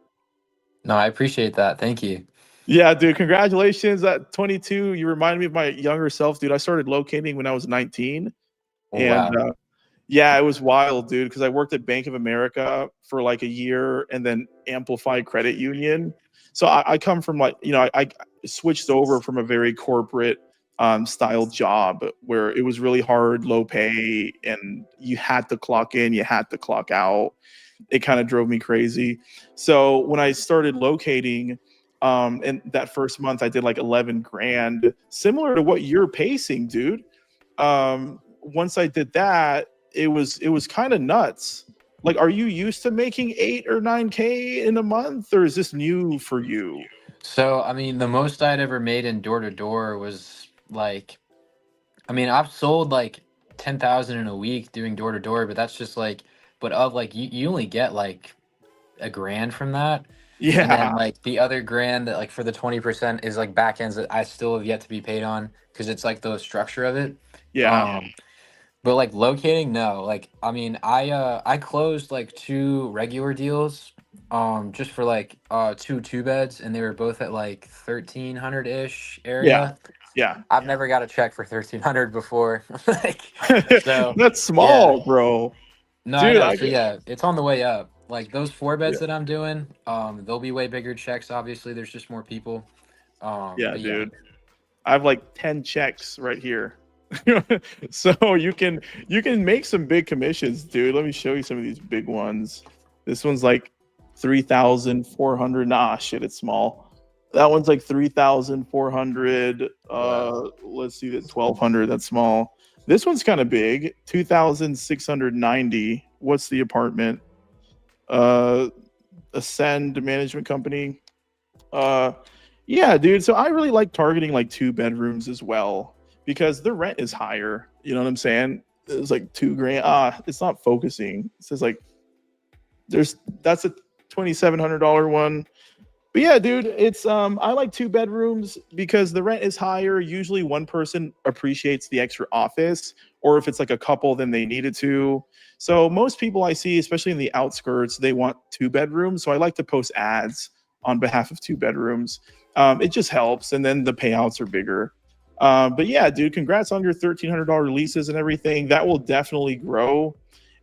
A: No, I appreciate that. Thank you.
B: Yeah, dude. Congratulations at 22. You remind me of my younger self, dude. I started locating when I was 19,
A: Oh,
B: and
A: wow.
B: yeah, it was wild, dude. Because I worked at Bank of America for like a year, and then Amplify Credit Union. So I come from like, I switched over from a very corporate style job where it was really hard, low pay, and you had to clock in, you had to clock out. It kind of drove me crazy. So when I started locating, and that first month I did like 11 grand, similar to what you're pacing, dude. Once I did that, it was kind of nuts. Like, are you used to making 8 or 9K in a month, or is this new for you?
A: So, I mean, the most I'd ever made in door to door was like, I mean, I've sold like 10,000 in a week doing door to door, but that's just like, but of like, you only get like a grand from that. And
B: Yeah,
A: then like the other grand that like for the 20% is like back ends that I still have yet to be paid on because it's like the structure of it.
B: yeah,
A: But like locating, no. Like I mean, I closed like two regular deals, just for like two beds, and they were both at like 1,300 ish
B: yeah,
A: area.
B: yeah.
A: I've never got a check for 1,300 before, like so.
B: That's
A: Yeah,
B: small, bro.
A: no, I
B: Dude,
A: know.
B: I
A: So
B: get,
A: yeah, it's on the way up. Like those four
B: yeah,
A: beds that I'm doing, they'll be way bigger checks. Obviously, there's just more people.
B: yeah,
A: But yeah.
B: dude. I have like 10 checks right here. So you can make some big commissions, dude. Let me show you some of these big ones. This one's like 3,400. Nah, shit, it's small. That one's like 3,400.
A: Wow.
B: Let's see, that 1,200. That's small. This one's kind of big. 2,690. What's the apartment? Uh, Ascend Management Company. Uh, yeah, dude. So I really like targeting like 2 bedrooms as well because the rent is higher. You know what I'm saying? It's like 2 grand. It's not focusing. It says like that's a $2,700 one. But yeah, dude, it's I like 2 bedrooms because the rent is higher. Usually one person appreciates the extra office, or if it's like a couple, then they needed to. So most people I see, especially in the outskirts, they want 2 bedrooms. So I like to post ads on behalf of 2 bedrooms. It just helps, and then the payouts are bigger. But yeah, dude, congrats on your $1,300 leases and everything. That will definitely grow.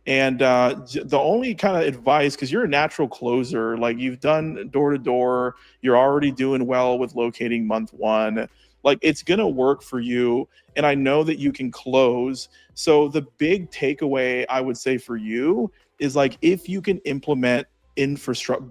B: And the only kind of advice, because you're a natural closer, like you've done door to door, you're already doing well with locating month one. Like it's going to work for you. And I know that you can close. So the big takeaway I would say for you is like if you can implement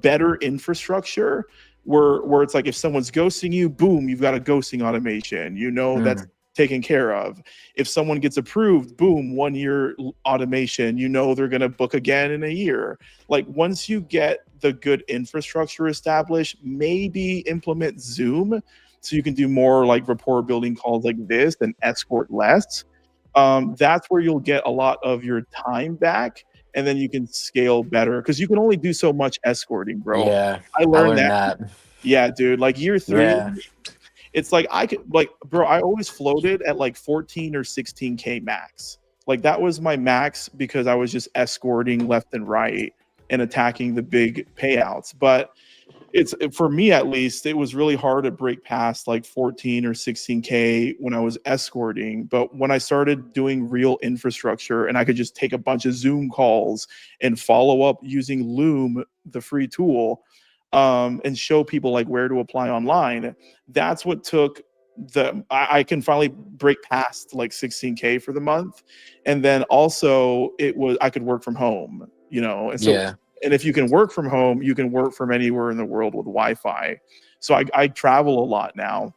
B: better infrastructure, where it's like if someone's ghosting you, boom, you've got a ghosting automation. That's
A: Mm.
B: taken care of. If someone gets approved, boom, 1 year automation, they're going to book again in a year. Like once you get the good infrastructure established, maybe implement Zoom so you can do more like rapport building calls like this and escort less. That's where you'll get a lot of your time back, and then you can scale better because you can only do so much escorting, bro.
A: Yeah,
B: I
A: I
B: learned
A: learned
B: that.
A: that.
B: Yeah, dude. Like year three,
A: Yeah,
B: it's like I could like, bro, I always floated at like 14 or 16K max. Like that was my max because I was just escorting left and right and attacking the big payouts. But it's, for me at least, it was really hard to break past like 14 or 16K when I was escorting. But when I started doing real infrastructure and I could just take a bunch of Zoom calls and follow up using Loom, the free tool, and show people like where to apply online, that's what took I can finally break past like 16K for the month. And then also it was, I could work from home, you know, and so,
A: yeah.
B: and if you can work from home, you can work from anywhere in the world with Wi-Fi. So I travel a lot now.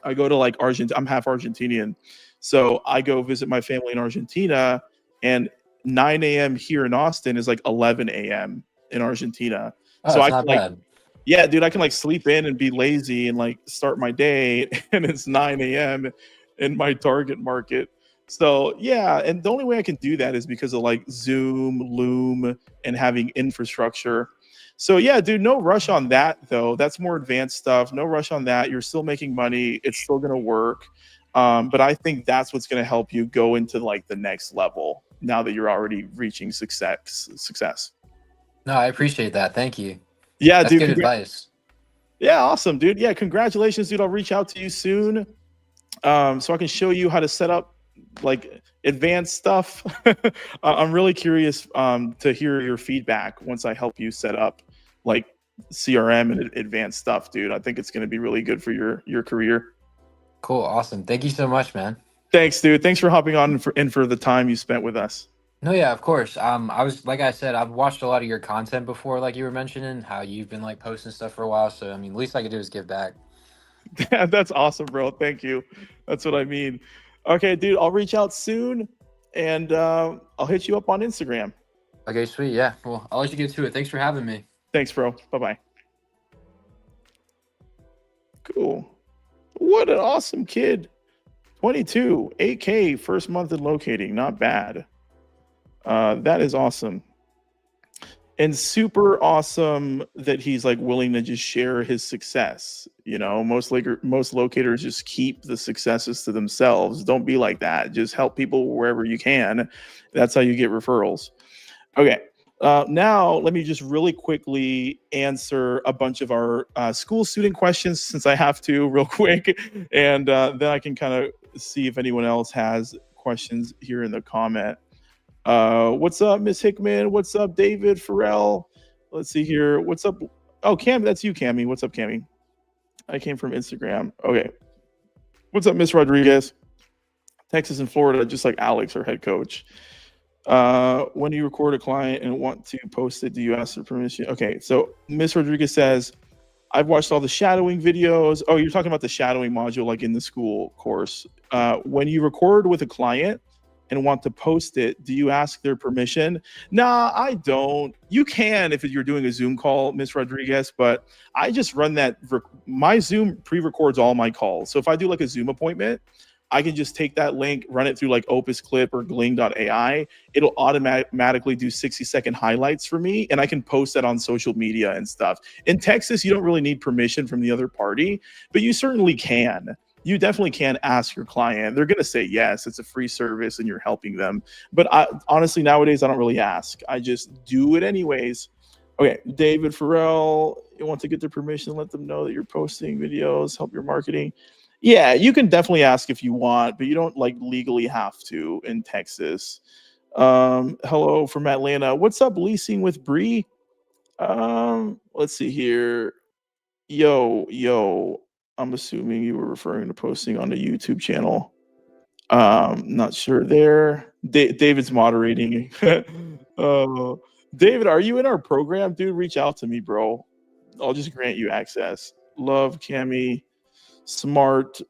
B: I go to like Argentina. I'm half Argentinian, so I go visit my family in Argentina, and 9 a.m. here in Austin is like 11 a.m. in Argentina.
A: Oh,
B: So
A: it's
B: I can
A: not
B: like,
A: bad.
B: yeah, dude, I can like sleep in and be lazy and like start my day, and it's 9 a.m. in my target market. So yeah, and the only way I can do that is because of like Zoom, Loom, and having infrastructure. So yeah, dude, no rush on that though. That's more advanced stuff. No rush on that. You're still making money. It's still gonna work. But I think that's what's gonna help you go into like the next level now that you're already reaching success.
A: No, I appreciate that. Thank you.
B: Yeah,
A: That's
B: dude.
A: good advice.
B: Yeah, awesome, dude. Yeah, congratulations, dude. I'll reach out to you soon, so I can show you how to set up like advanced stuff. I'm really curious to hear your feedback once I help you set up like CRM and advanced stuff, dude. I think it's going to be really good for your career.
A: Cool. Awesome. Thank you so much, man.
B: Thanks, dude. Thanks for hopping on and for the time you spent with us.
A: No, yeah, of course. I was like I said, I've watched a lot of your content before, like you were mentioning, how you've been like posting stuff for a while. So I mean, least I could do is give back.
B: Yeah, that's awesome, bro. Thank you. That's what I mean. Okay, dude. I'll reach out soon, and I'll hit you up on Instagram.
A: Okay, sweet. Yeah. Well, I'll let you get to it. Thanks for having me.
B: Thanks, bro. Bye bye. Cool. What an awesome kid. 22, 8K first month in locating. Not bad. That is awesome. And super awesome that he's like willing to just share his success. You know, most locators just keep the successes to themselves. Don't be like that. Just help people wherever you can. That's how you get referrals. Okay. Now, let me just really quickly answer a bunch of our Skool student questions since I have to real quick. And then I can kind of see if anyone else has questions here in the comment. What's up, Miss Hickman? What's up, David Farrell? Let's see here. What's up? Oh, Cam, that's you, Cammy. What's up, Cammy? I came from Instagram. Okay. What's up, Miss Rodriguez? Texas and Florida, just like Alex, our head coach. When you record a client and want to post it, do you ask for permission? Okay, so Miss Rodriguez says, I've watched all the shadowing videos. Oh, you're talking about the shadowing module like in the Skool course. When you record with a client and want to post it, do you ask their permission? Nah, I don't. You can if you're doing a Zoom call, Miss Rodriguez, but I just run that. My Zoom pre-records all my calls. So if I do like a Zoom appointment, I can just take that link, run it through like Opus Clip or Gling.ai. It'll automatically do 60-second highlights for me, and I can post that on social media and stuff. In Texas, you don't really need permission from the other party, but you certainly can. You definitely can ask your client. They're going to say yes. It's a free service and you're helping them. But honestly, nowadays, I don't really ask. I just do it anyways. Okay, David Farrell, you want to get their permission, let them know that you're posting videos, help your marketing. Yeah, you can definitely ask if you want, but you don't like legally have to in Texas. Hello from Atlanta. What's up, leasing with Bree? Let's see here. Yo. I'm assuming you were referring to posting on the YouTube channel. Not sure there. David's moderating. David, are you in our program, dude? Reach out to me, bro. I'll just grant you access. Love Cami. Smart.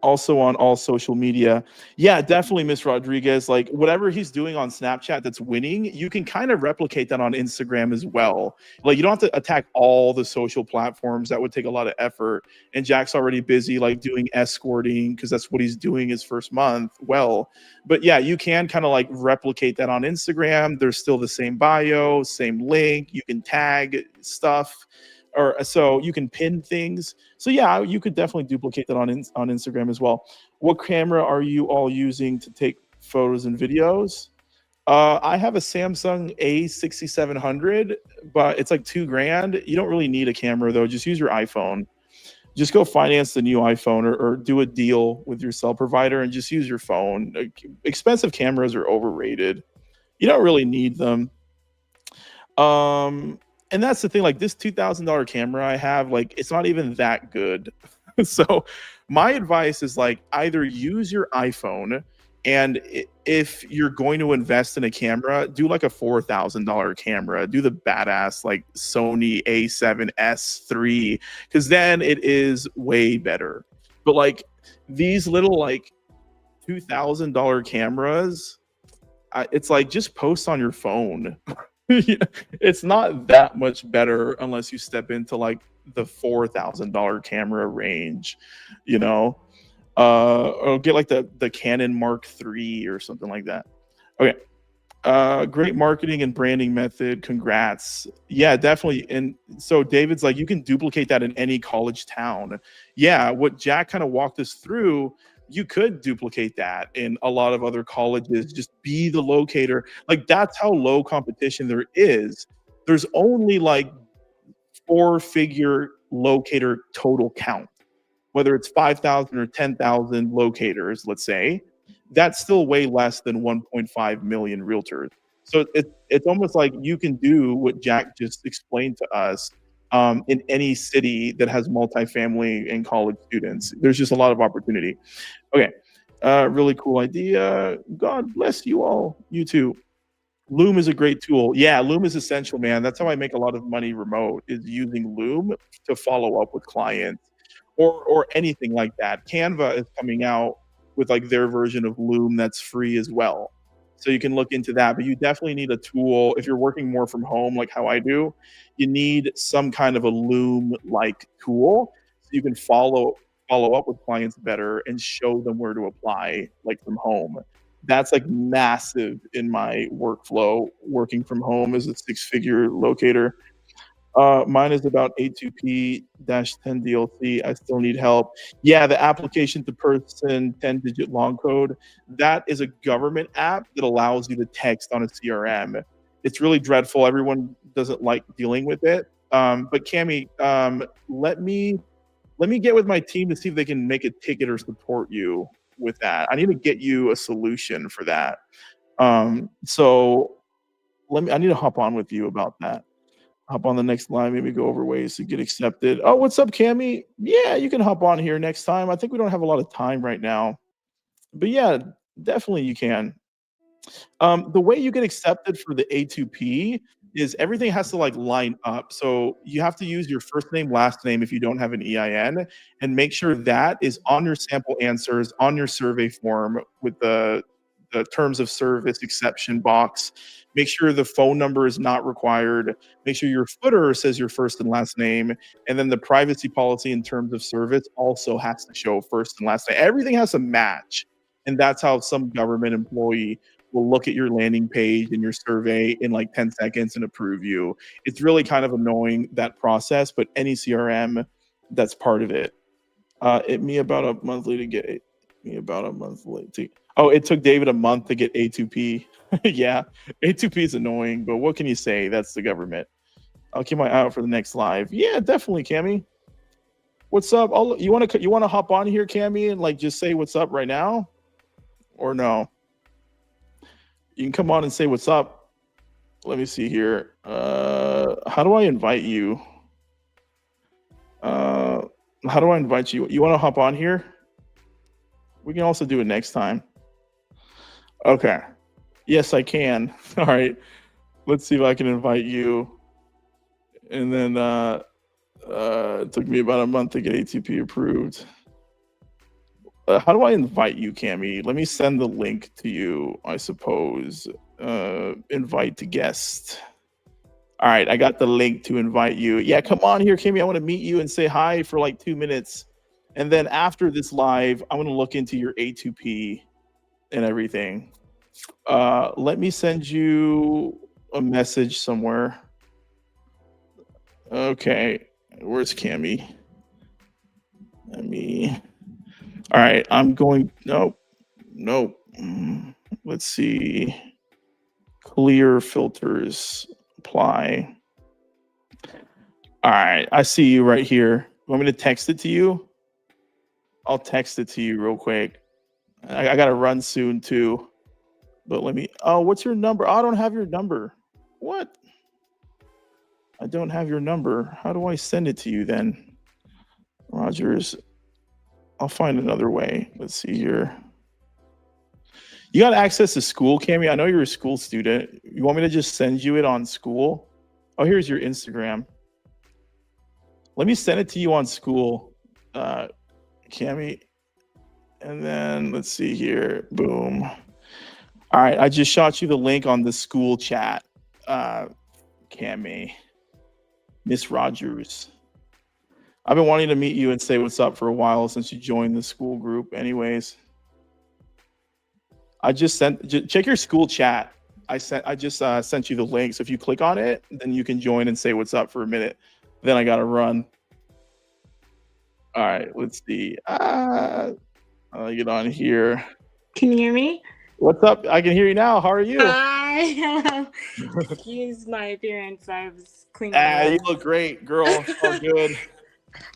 B: Also on all social media. Yeah, definitely, Miss Rodriguez. Like whatever he's doing on Snapchat that's winning, you can kind of replicate that on Instagram as well. Like you don't have to attack all the social platforms. That would take a lot of effort. And Jack's already busy like doing escorting because that's what he's doing his first month. Well, but yeah, you can kind of like replicate that on Instagram. There's still the same bio, same link. You can tag stuff, or so you can pin things. So yeah, you could definitely duplicate that on Instagram as well. What camera are you all using to take photos and videos? I have a Samsung A6700, but it's like $2,000. You don't really need a camera though. Just use your iPhone. Just go finance the new iPhone, or do a deal with your cell provider and just use your phone. Like, expensive cameras are overrated. You don't really need them. And that's the thing, like this $2,000 camera I have, like it's not even that good. So my advice is like either use your iPhone, and if you're going to invest in a camera, do like a $4,000 camera. Do the badass like Sony A7S III, because then it is way better. But like these little like $2,000 cameras, it's like just post on your phone. It's not that much better unless you step into like the $4,000 camera range, you know, or get like the Canon Mark III or something like that. Okay. Great marketing and branding method. Congrats. Yeah, definitely. And so David's like, you can duplicate that in any college town. Yeah, what Jack kind of walked us through, you could duplicate that in a lot of other colleges. Just be the locator. Like that's how low competition there is. There's only like 4-figure locator total count, whether it's 5,000 or 10,000 locators, let's say. That's still way less than 1.5 million realtors. So it's almost like you can do what Jack just explained to us, in any city that has multifamily and college students. There's just a lot of opportunity. Okay. Really cool idea. God bless you all. You too. Loom is a great tool. Yeah, Loom is essential, man. That's how I make a lot of money remote, is using Loom to follow up with clients, or anything like that. Canva is coming out with like their version of Loom that's free as well. So you can look into that, but you definitely need a tool if you're working more from home like how I do. You need some kind of a Loom like tool so you can follow up with clients better and show them where to apply like from home. That's like massive in my workflow working from home as a 6-figure locator. Mine is about A2P-10 DLC. I still need help. Yeah, the application to person 10-digit long code, that is a government app that allows you to text on a CRM. It's really dreadful. Everyone doesn't like dealing with it. But Cami, let me get with my team to see if they can make a ticket or support you with that. I need to get you a solution for that. So I need to hop on with you about that. Hop on the next line, maybe go over ways to get accepted. Oh, what's up, Cami? Yeah, you can hop on here next time. I think we don't have a lot of time right now, but yeah, definitely you can. The way you get accepted for the A2P is everything has to like line up. So you have to use your first name, last name if you don't have an EIN, and make sure that is on your sample answers on your survey form with the terms of service exception box. Make sure the phone number is not required. Make sure your footer says your first and last name. And then the privacy policy in terms of service also has to show first and last name. Everything has to match. And that's how some government employee will look at your landing page and your survey in like 10 seconds and approve you. It's really kind of annoying, that process, but any CRM, that's part of it. It me about a monthly to get it. Me about a month late. Oh, it took David a month to get A2P. Yeah, A2P is annoying, but what can you say? That's the government. I'll keep my eye out for the next live. Yeah, definitely, Cammy. What's up? You want to hop on here, Cammy, and like just say what's up right now, or no? You can come on and say what's up. Let me see here. How do I invite you? How do I invite you? You want to hop on here? We can also do it next time. Okay. Yes, I can. All right. Let's see if I can invite you. And then it took me about a month to get ATP approved. How do I invite you, Cami? Let me send the link to you, I suppose. Invite to guest. All right, I got the link to invite you. Yeah, come on here, Cami. I want to meet you and say hi for like 2 minutes. And then after this live, I'm going to look into your A2P and everything. Let me send you a message somewhere. Okay, where's Cami? All right, I'm going. Nope. Let's see. Clear filters. Apply. All right, I see you right here. You want me to text it to you? I'll text it to you real quick. I got to run soon too. But let me. Oh, what's your number? Oh, I don't have your number. What? I don't have your number. How do I send it to you then? Rogers. I'll find another way. Let's see here. You got access to Skool, Cami? I know you're a Skool student. You want me to just send you it on Skool? Oh, here's your Instagram. Let me send it to you on Skool, Cami. And then let's see here. Boom. All right, I just shot you the link on the Skool chat, Cami. Miss Rogers. I've been wanting to meet you and say what's up for a while since you joined the Skool group. Anyways, I just sent. Check your Skool chat. I just sent you the link. So if you click on it, then you can join and say what's up for a minute. Then I gotta run. All right, let's see. I'll get on here.
C: Can you hear me?
B: What's up? I can hear you now. How are you?
C: Hi. Excuse my appearance. I was cleaning.
B: You look great, girl. All good.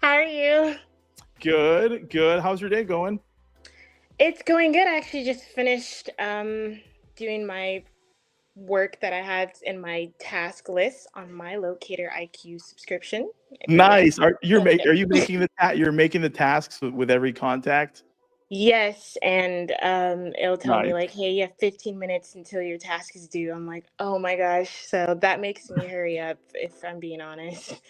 C: How are you?
B: Good. How's your day going?
C: It's going good. I actually just finished doing my work that I had in my task list on my Locator IQ subscription.
B: Nice. Are you making the tasks with every contact?
C: Yes, and it'll tell me
B: Nice.
C: like, hey, you have 15 minutes until your task is due. I'm like, oh my gosh. So that makes me hurry up, if I'm being honest.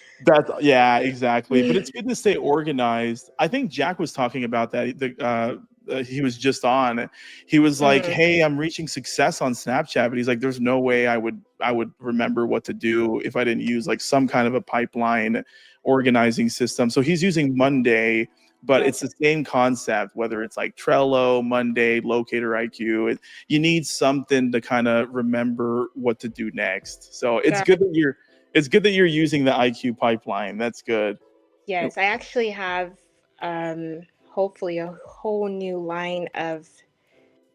B: Yeah, exactly. But it's good to stay organized. I think Jack was talking about that. He was just on. He was like, "Hey, I'm reaching success on Snapchat," but he's like, "There's no way I would remember what to do if I didn't use like some kind of a pipeline organizing system." So he's using Monday, but it's the same concept. Whether it's like Trello, Monday, Locator IQ, you need something to kind of remember what to do next. So it's good that you're using the IQ pipeline. That's good.
C: Yes, I actually have hopefully a whole new line of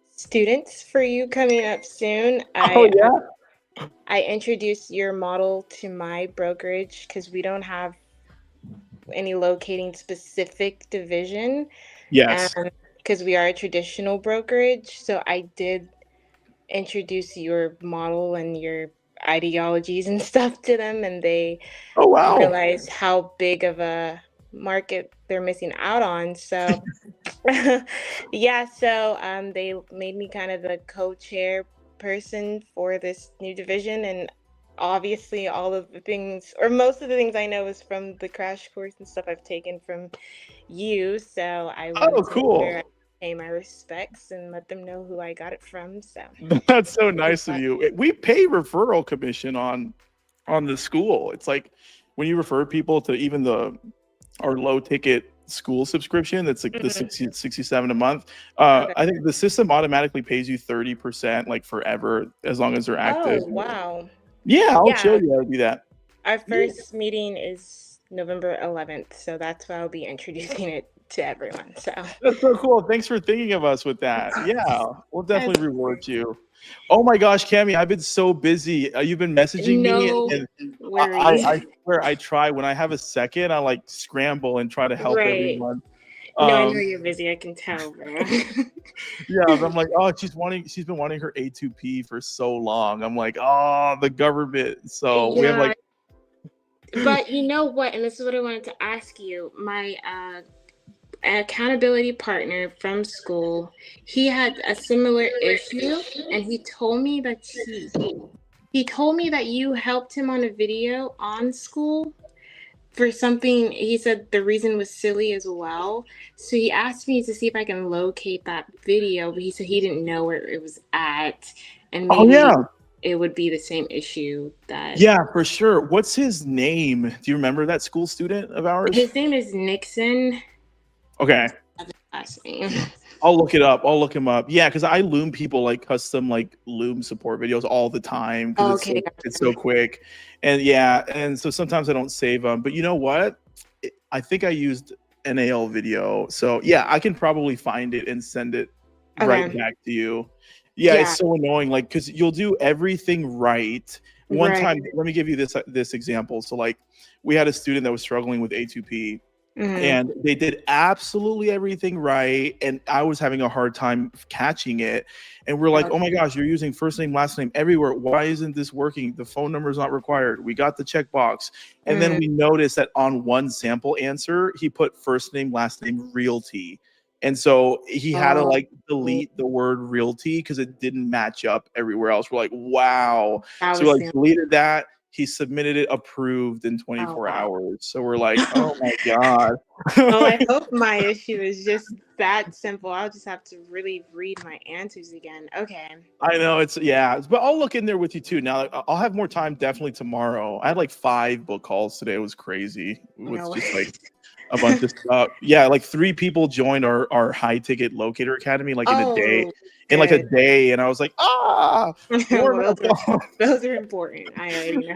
C: students for you coming up soon. I introduced your model to my brokerage because we don't have any locating specific division.
B: Yes.
C: Because we are a traditional brokerage. So I did introduce your model and your ideologies and stuff to them, and they realize how big of a market they're missing out on. So yeah, so they made me kind of the co-chair person for this new division, and obviously all of the things, or most of the things I know, is from the crash course and stuff I've taken from you. So I wanted to make sure I pay my respects and let them know who I got it from. So
B: that's so nice of you. We pay referral commission on the Skool. It's like when you refer people to even our low ticket Skool subscription, that's like the 67 a month. I think the system automatically pays you 30% like forever as long as they're active.
C: Oh, wow.
B: Yeah, I'll show you how to do that.
C: Our first meeting is November 11th, so that's why I'll be introducing it to everyone. So
B: that's so cool. Thanks for thinking of us with that. Yeah, we'll definitely reward you. Oh my gosh, Cami, I've been so busy. You've been messaging me, and I swear I try when I have a second. I like scramble and try to help everyone.
C: No, I know you're busy. I can tell, bro.
B: Yeah, I'm like, oh, she's been wanting her A2P for so long. I'm like, oh, the government. So we have like.
C: But you know what? And this is what I wanted to ask you. My accountability partner from school, he had a similar issue, and he told me that you helped him on a video on Skool, for something, he said the reason was silly as well. So he asked me to see if I can locate that video, but he said he didn't know where it was at, and maybe it would be the same issue that.
B: Yeah, for sure. What's his name? Do you remember that school student of ours?
C: His name is Nixon.
B: Okay.
C: Last name.
B: I'll look it up. I'll look him up. Yeah, because I Loom people like custom like Loom support videos all the time because it's so quick. And yeah, and so sometimes I don't save them. But you know what? I think I used NAL video. So yeah, I can probably find it and send it right back to you. Yeah, it's so annoying. Like, because you'll do everything right. One time, let me give you this example. So like we had a student that was struggling with A2P. And they did absolutely everything right, and I was having a hard time catching it. And we're like, oh my gosh, you're using first name, last name everywhere. Why isn't this working? The phone number is not required. We got the checkbox. And then we noticed that on one sample answer, he put first name, last name, realty. And so he had to like delete the word realty because it didn't match up everywhere else. We're like, wow. So we like deleted that. He submitted it approved in 24 hours. So we're like, oh my God.
C: Oh, I hope my issue is just that simple. I'll just have to really read my answers again. Okay.
B: I know but I'll look in there with you too. Now I'll have more time definitely tomorrow. I had like 5 book calls today. It was crazy. With just like a bunch of stuff. Yeah, like 3 people joined our high ticket Locator Academy like in a day. In like a day, and I was like,
C: those are important. I already know.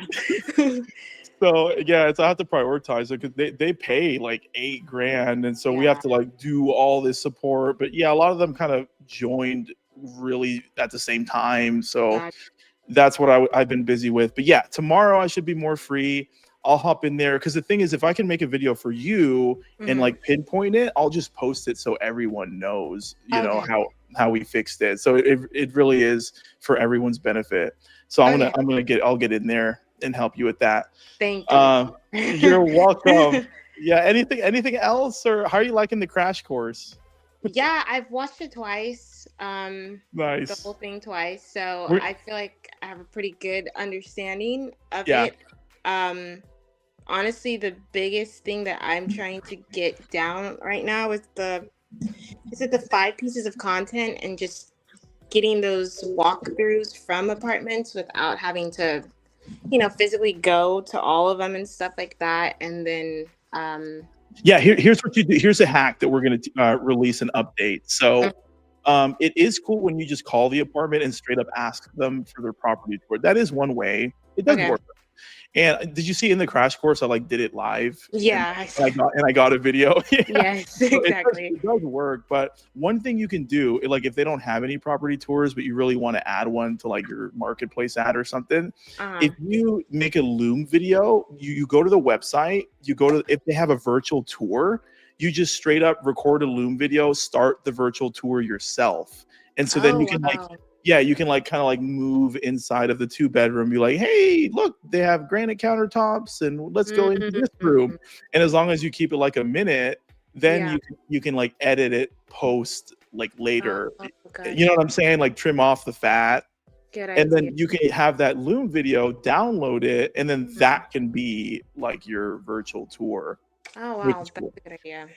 B: So yeah, I have to prioritize it because they pay like $8,000, and so we have to like do all this support. But yeah, a lot of them kind of joined really at the same time, so that's what I've been busy with. But yeah, tomorrow I should be more free. I'll hop in there because the thing is, if I can make a video for you and like pinpoint it, I'll just post it so everyone knows, you know, how we fixed it. So it really is for everyone's benefit. So I'll get in there and help you with that.
C: Thank you.
B: You're welcome. Yeah. Anything else, or how are you liking the crash course?
C: Yeah, I've watched it twice.
B: Nice.
C: The whole thing twice. So I feel like I have a pretty good understanding of it. Honestly, the biggest thing that I'm trying to get down right now is the 5 pieces of content and just getting those walkthroughs from apartments without having to, physically go to all of them and stuff like that. And then,
B: here's what you do. Here's a hack that we're going to release an update. So it is cool when you just call the apartment and straight up ask them for their property tour. That is one way. It does work. And did you see in the crash course I like did it live?
C: Yeah.
B: And I got a video.
C: Yes, exactly.
B: It does work. But one thing you can do, like if they don't have any property tours, but you really want to add one to like your marketplace ad or something, if you make a Loom video, you go to the website, if they have a virtual tour, you just straight up record a Loom video, start the virtual tour yourself. And so then you can you can like kind of like move inside of the 2-bedroom, be like, hey, look, they have granite countertops and let's go into this room. And as long as you keep it like a minute, then you can like edit it post like later. You know what I'm saying? Like trim off the fat.
C: Good idea.
B: And then you can have that Loom video, download it, and then that can be like your virtual tour.
C: Oh, wow. That's a good idea.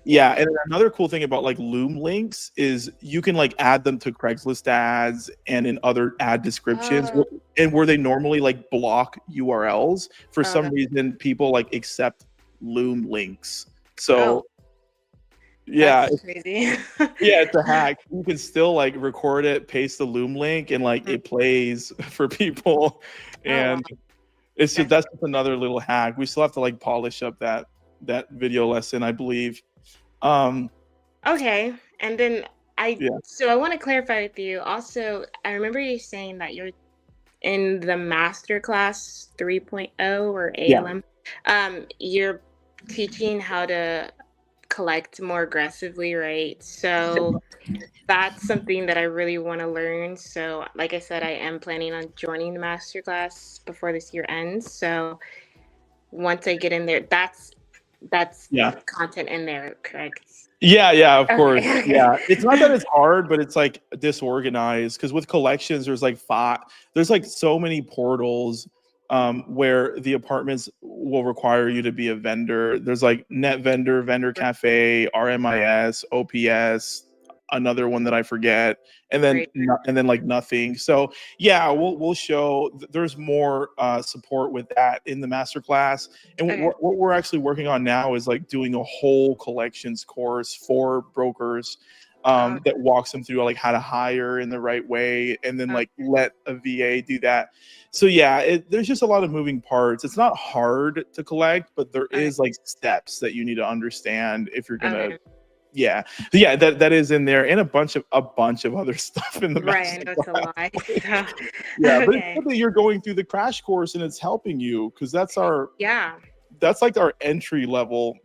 B: Yeah, and another cool thing about like Loom links is you can like add them to Craigslist ads and in other ad descriptions, and where they normally like block URLs, for some reason people like accept Loom links. So
C: that's crazy.
B: It's a hack. You can still like record it, paste the Loom link, and like it plays for people. And it's just that's just another little hack. We still have to like polish up that video lesson, I believe.
C: Okay, and then so I want to clarify with you. Also, I remember you saying that you're in the Masterclass 3.0 or ALM. You're teaching how to collect more aggressively, right? So that's something that I really want to learn. So, like I said, I am planning on joining the Masterclass before this year ends. So once I get in there, that's content in there, correct?
B: Yeah, of course. Yeah, it's not that it's hard, but it's like disorganized because with collections, there's like so many portals, where the apartments will require you to be a vendor. There's like Net Vendor, Vendor Cafe, RMIS, OPS, another one that I forget, and then like nothing. So yeah, we'll show there's more support with that in the masterclass. And what we're actually working on now is like doing a whole collections course for brokers that walks them through like how to hire in the right way, and then like let a VA do that. So yeah, there's just a lot of moving parts. It's not hard to collect, but there is like steps that you need to understand if you're gonna. Yeah, that is in there, and a bunch of other stuff in the
C: I know it's a lot.
B: Yeah, but it's good that you're going through the crash course and it's helping you, because that's like our entry level.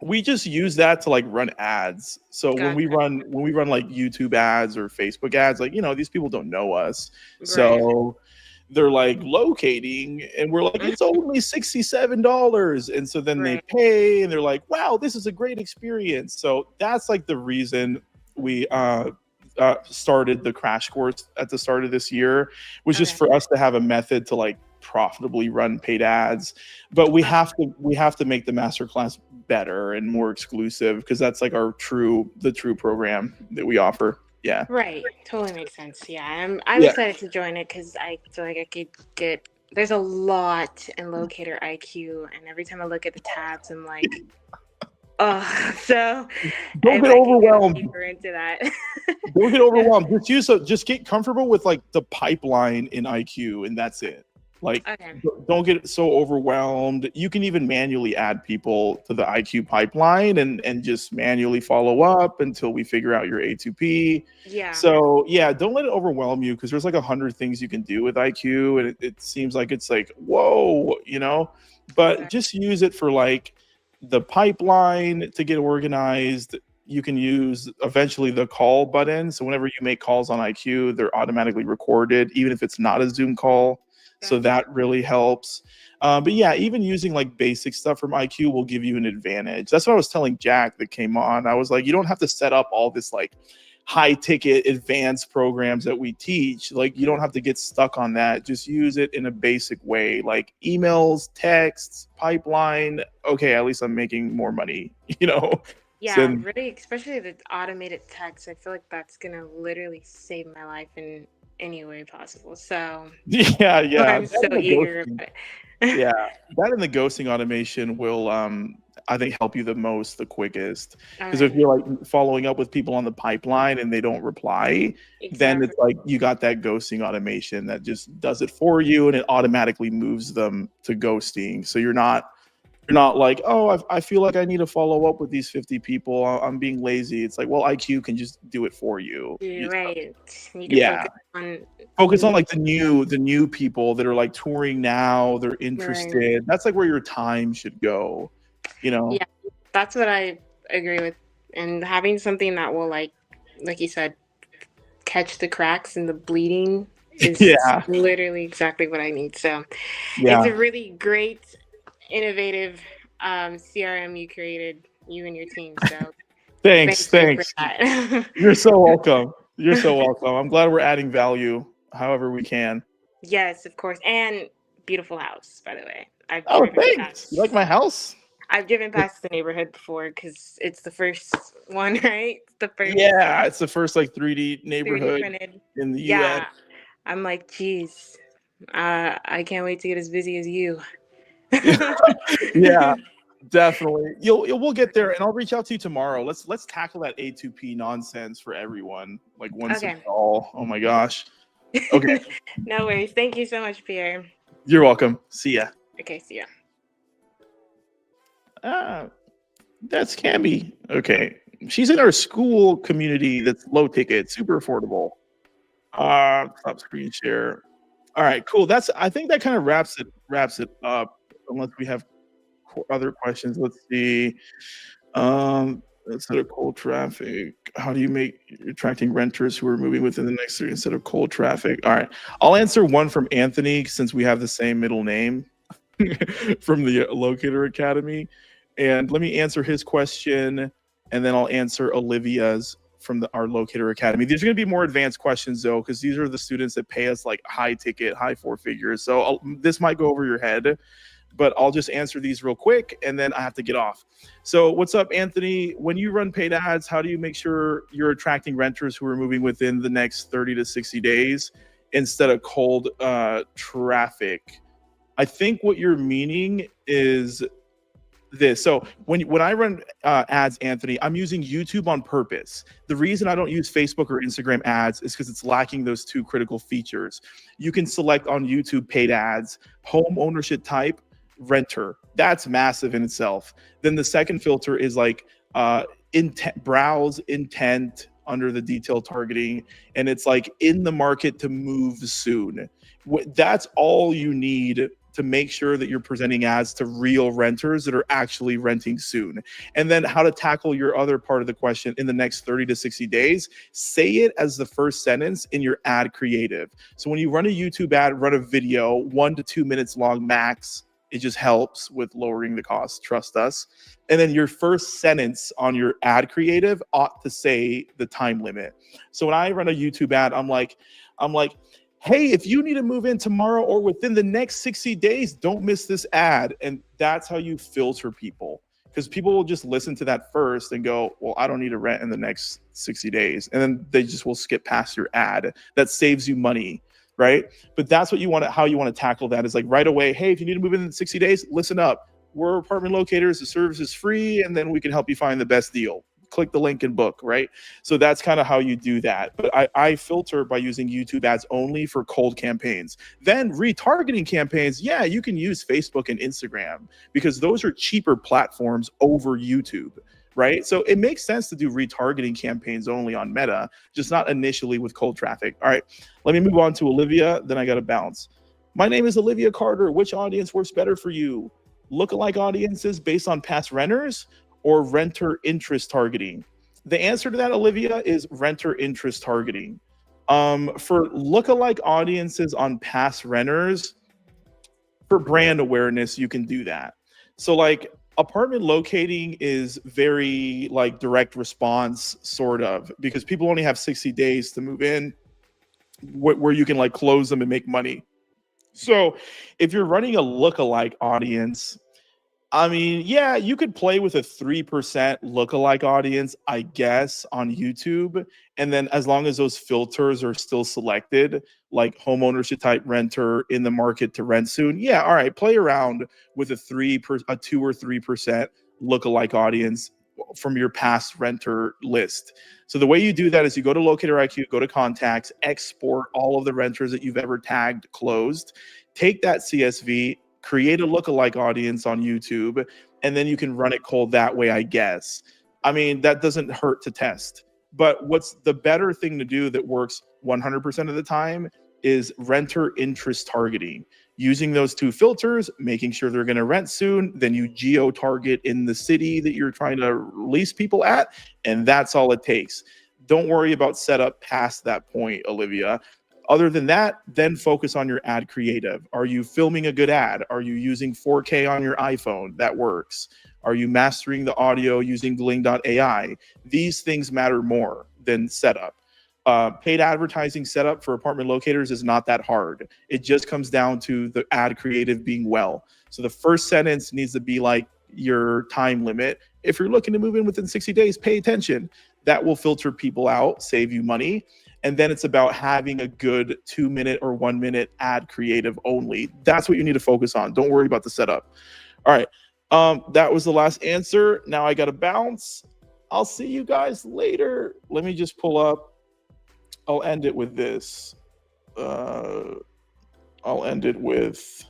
B: We just use that to like run ads. So when we run like YouTube ads or Facebook ads, like, these people don't know us. So they're like locating, and we're like, it's only $67. And so then they pay, and they're like, wow, this is a great experience. So that's like the reason we started the crash course at the start of this year, was just for us to have a method to like profitably run paid ads. But we have to make the masterclass better and more exclusive, because that's like the true program that we offer. Yeah.
C: Right. Totally makes sense. Yeah. I'm excited to join it, because I feel like I could get, there's a lot in Locator IQ, and every time I look at the tabs, I'm like, oh, so
B: don't get overwhelmed.
C: Into that.
B: Don't get overwhelmed. Just get comfortable with like the pipeline in IQ, and that's it. Like, don't get so overwhelmed. You can even manually add people to the IQ pipeline and just manually follow up until we figure out your A2P.
C: Yeah.
B: So yeah, don't let it overwhelm you, because there's like 100 things you can do with IQ, and it seems like it's like, whoa, but just use it for like the pipeline to get organized. You can use eventually the call button. So whenever you make calls on IQ, they're automatically recorded, even if it's not a Zoom call. So that really helps. But yeah, even using like basic stuff from IQ will give you an advantage. That's what I was telling Jack that came on. I was like, you don't have to set up all this like high ticket advanced programs that we teach. Like, you don't have to get stuck on that. Just use it in a basic way, like emails, texts, pipeline. Okay, at least I'm making more money,
C: Yeah,
B: So,
C: really, especially the automated text. I feel like that's gonna literally save my life in any way possible. So
B: yeah.
C: I'm so eager about it.
B: Yeah, that and the ghosting automation will I think help you the quickest, because if you're like following up with people on the pipeline and they don't reply, then it's like you got that ghosting automation that just does it for you, and it automatically moves them to ghosting. So you're not like, oh, I feel like I need to follow up with these 50 people. I'm being lazy. It's like, well, IQ can just do it for you.
C: Right. You can
B: focus on like the new people that are like touring now. They're interested. That's like where your time should go. Yeah,
C: that's what I agree with. And having something that will like you said, catch the cracks and the bleeding is literally exactly what I need. So it's a really great, innovative CRM you created, you and your team. So
B: thanks. You're so welcome. I'm glad we're adding value however we can.
C: Yes, of course. And beautiful house, by the way.
B: Thanks. You like my house?
C: I've driven past the neighborhood before, because it's the first one, right?
B: It's the first like 3D neighborhood 3D in the US.
C: I'm like, geez, I can't wait to get as busy as you.
B: Yeah, definitely. We'll get there, and I'll reach out to you tomorrow. Let's tackle that A2P nonsense for everyone, like once and for all. Oh my gosh. Okay.
C: No worries. Thank you so much, Pierre.
B: You're welcome. See ya.
C: Okay, see ya.
B: That's Cammy. Okay. She's in our Skool community that's low ticket, super affordable. Stop screen share. All right, cool. I think that kind of wraps it up, unless we have other questions. Let's see. Instead of cold traffic, how do you make attracting renters who are moving within the next 3 instead of cold traffic? All right, I'll answer one from Anthony, since we have the same middle name from the Locator Academy. And let me answer his question, and then I'll answer Olivia's our Locator Academy. These are going to be more advanced questions though, because these are the students that pay us like high ticket, high four figures. So this might go over your head, but I'll just answer these real quick and then I have to get off. So what's up, Anthony? When you run paid ads, how do you make sure you're attracting renters who are moving within the next 30 to 60 days instead of cold traffic? I think what you're meaning is this. So when I run ads, Anthony, I'm using YouTube on purpose. The reason I don't use Facebook or Instagram ads is because it's lacking those two critical features. You can select on YouTube paid ads, home ownership type, renter. That's massive in itself. Then the second filter is like intent, browse intent under the detailed targeting, and it's like in the market to move soon. That's all you need to make sure that you're presenting ads to real renters that are actually renting soon. And then how to tackle your other part of the question in the next 30 to 60 days, say it as the first sentence in your ad creative. So when you run a YouTube ad, run a video, 1 to 2 minutes long max. It just helps with lowering the cost, trust us. And then your first sentence on your ad creative ought to say the time limit. So when I run a YouTube ad, I'm like, hey, if you need to move in tomorrow or within the next 60 days, don't miss this ad. And that's how you filter people, because people will just listen to that first and go, well, I don't need to rent in the next 60 days. And then they just will skip past your ad. That saves you money, right? But that's what you want to, how you want to tackle that is like right away, hey, if you need to move in 60 days, listen up. We're apartment locators. The service is free, and then we can help you find the best deal. Click the link and book, right? So that's kind of how you do that. But I filter by using YouTube ads only for cold campaigns. Then retargeting campaigns, yeah, you can use Facebook and Instagram because those are cheaper platforms over YouTube, right? So it makes sense to do retargeting campaigns only on Meta, just not initially with cold traffic. All right, let me move on to Olivia, then I got to bounce. My name is Olivia Carter. Which audience works better for you? Lookalike audiences based on past renters or renter interest targeting? The answer to that, Olivia, is renter interest targeting. For lookalike audiences on past renters, for brand awareness, you can do that. So like apartment locating is very like direct response sort of, because people only have 60 days to move in where you can like close them and make money. So if you're running a lookalike audience, I mean, yeah, you could play with a 3% lookalike audience, I guess, on YouTube. And then as long as those filters are still selected, like homeownership type, renter, in the market to rent soon. Yeah, all right, play around with a 2 or 3% lookalike audience from your past renter list. So the way you do that is you go to Locator IQ, go to contacts, export all of the renters that you've ever tagged closed, take that CSV, create a lookalike audience on YouTube, and then you can run it cold that way, I guess. I mean, that doesn't hurt to test. But what's the better thing to do that works 100% of the time is renter interest targeting. Using those two filters, making sure they're going to rent soon, then you geo-target in the city that you're trying to lease people at, and that's all it takes. Don't worry about setup past that point, Olivia. Other than that, then focus on your ad creative. Are you filming a good ad? Are you using 4K on your iPhone? That works. Are you mastering the audio using Gling.ai? These things matter more than setup. Paid advertising setup for apartment locators is not that hard. It just comes down to the ad creative being well. So the first sentence needs to be like your time limit. If you're looking to move in within 60 days, pay attention. That will filter people out, save you money. And then it's about having a good 2-minute or 1-minute ad creative only. That's what you need to focus on. Don't worry about the setup. All right. That was the last answer. Now I got to bounce. I'll see you guys later. Let me just pull up. I'll end it with this. I'll end it with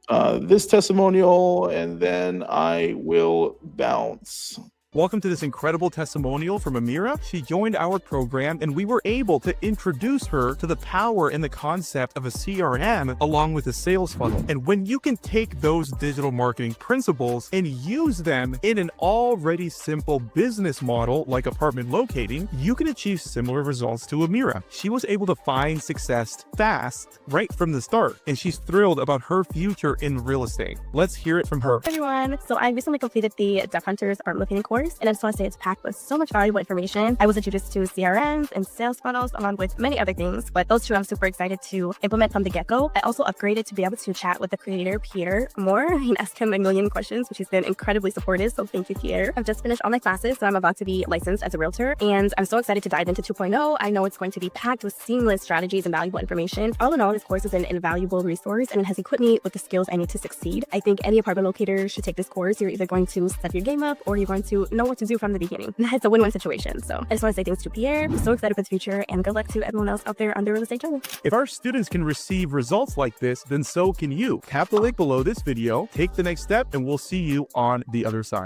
B: this testimonial, and then I will bounce.
D: Welcome to this incredible testimonial from Amira. She joined our program and we were able to introduce her to the power and the concept of a CRM along with a sales funnel. And when you can take those digital marketing principles and use them in an already simple business model like apartment locating, you can achieve similar results to Amira. She was able to find success fast right from the start, and she's thrilled about her future in real estate. Let's hear it from her.
E: Hey everyone, so I recently completed the Deaf Hunters Art Locating course. course. And I just want to say it's packed with so much valuable information. I was introduced to CRMs and sales funnels along with many other things, but those two I'm super excited to implement from the get-go. I also upgraded to be able to chat with the creator, Pierre, more and ask him a million questions, which has been incredibly supportive. So thank you, Pierre. I've just finished all my classes, so I'm about to be licensed as a realtor, and I'm so excited to dive into 2.0. I know it's going to be packed with seamless strategies and valuable information. All in all, this course is an invaluable resource, and it has equipped me with the skills I need to succeed. I think any apartment locator should take this course. You're either going to step your game up or you're going to know what to do from the beginning. It's a win-win situation. So I just want to say thanks to Pierre. I'm so excited for the future, and good luck to everyone else out there on the real estate journey.
D: If our students can receive results like this, then so can you. Tap the link below this video, take the next step, and we'll see you on the other side.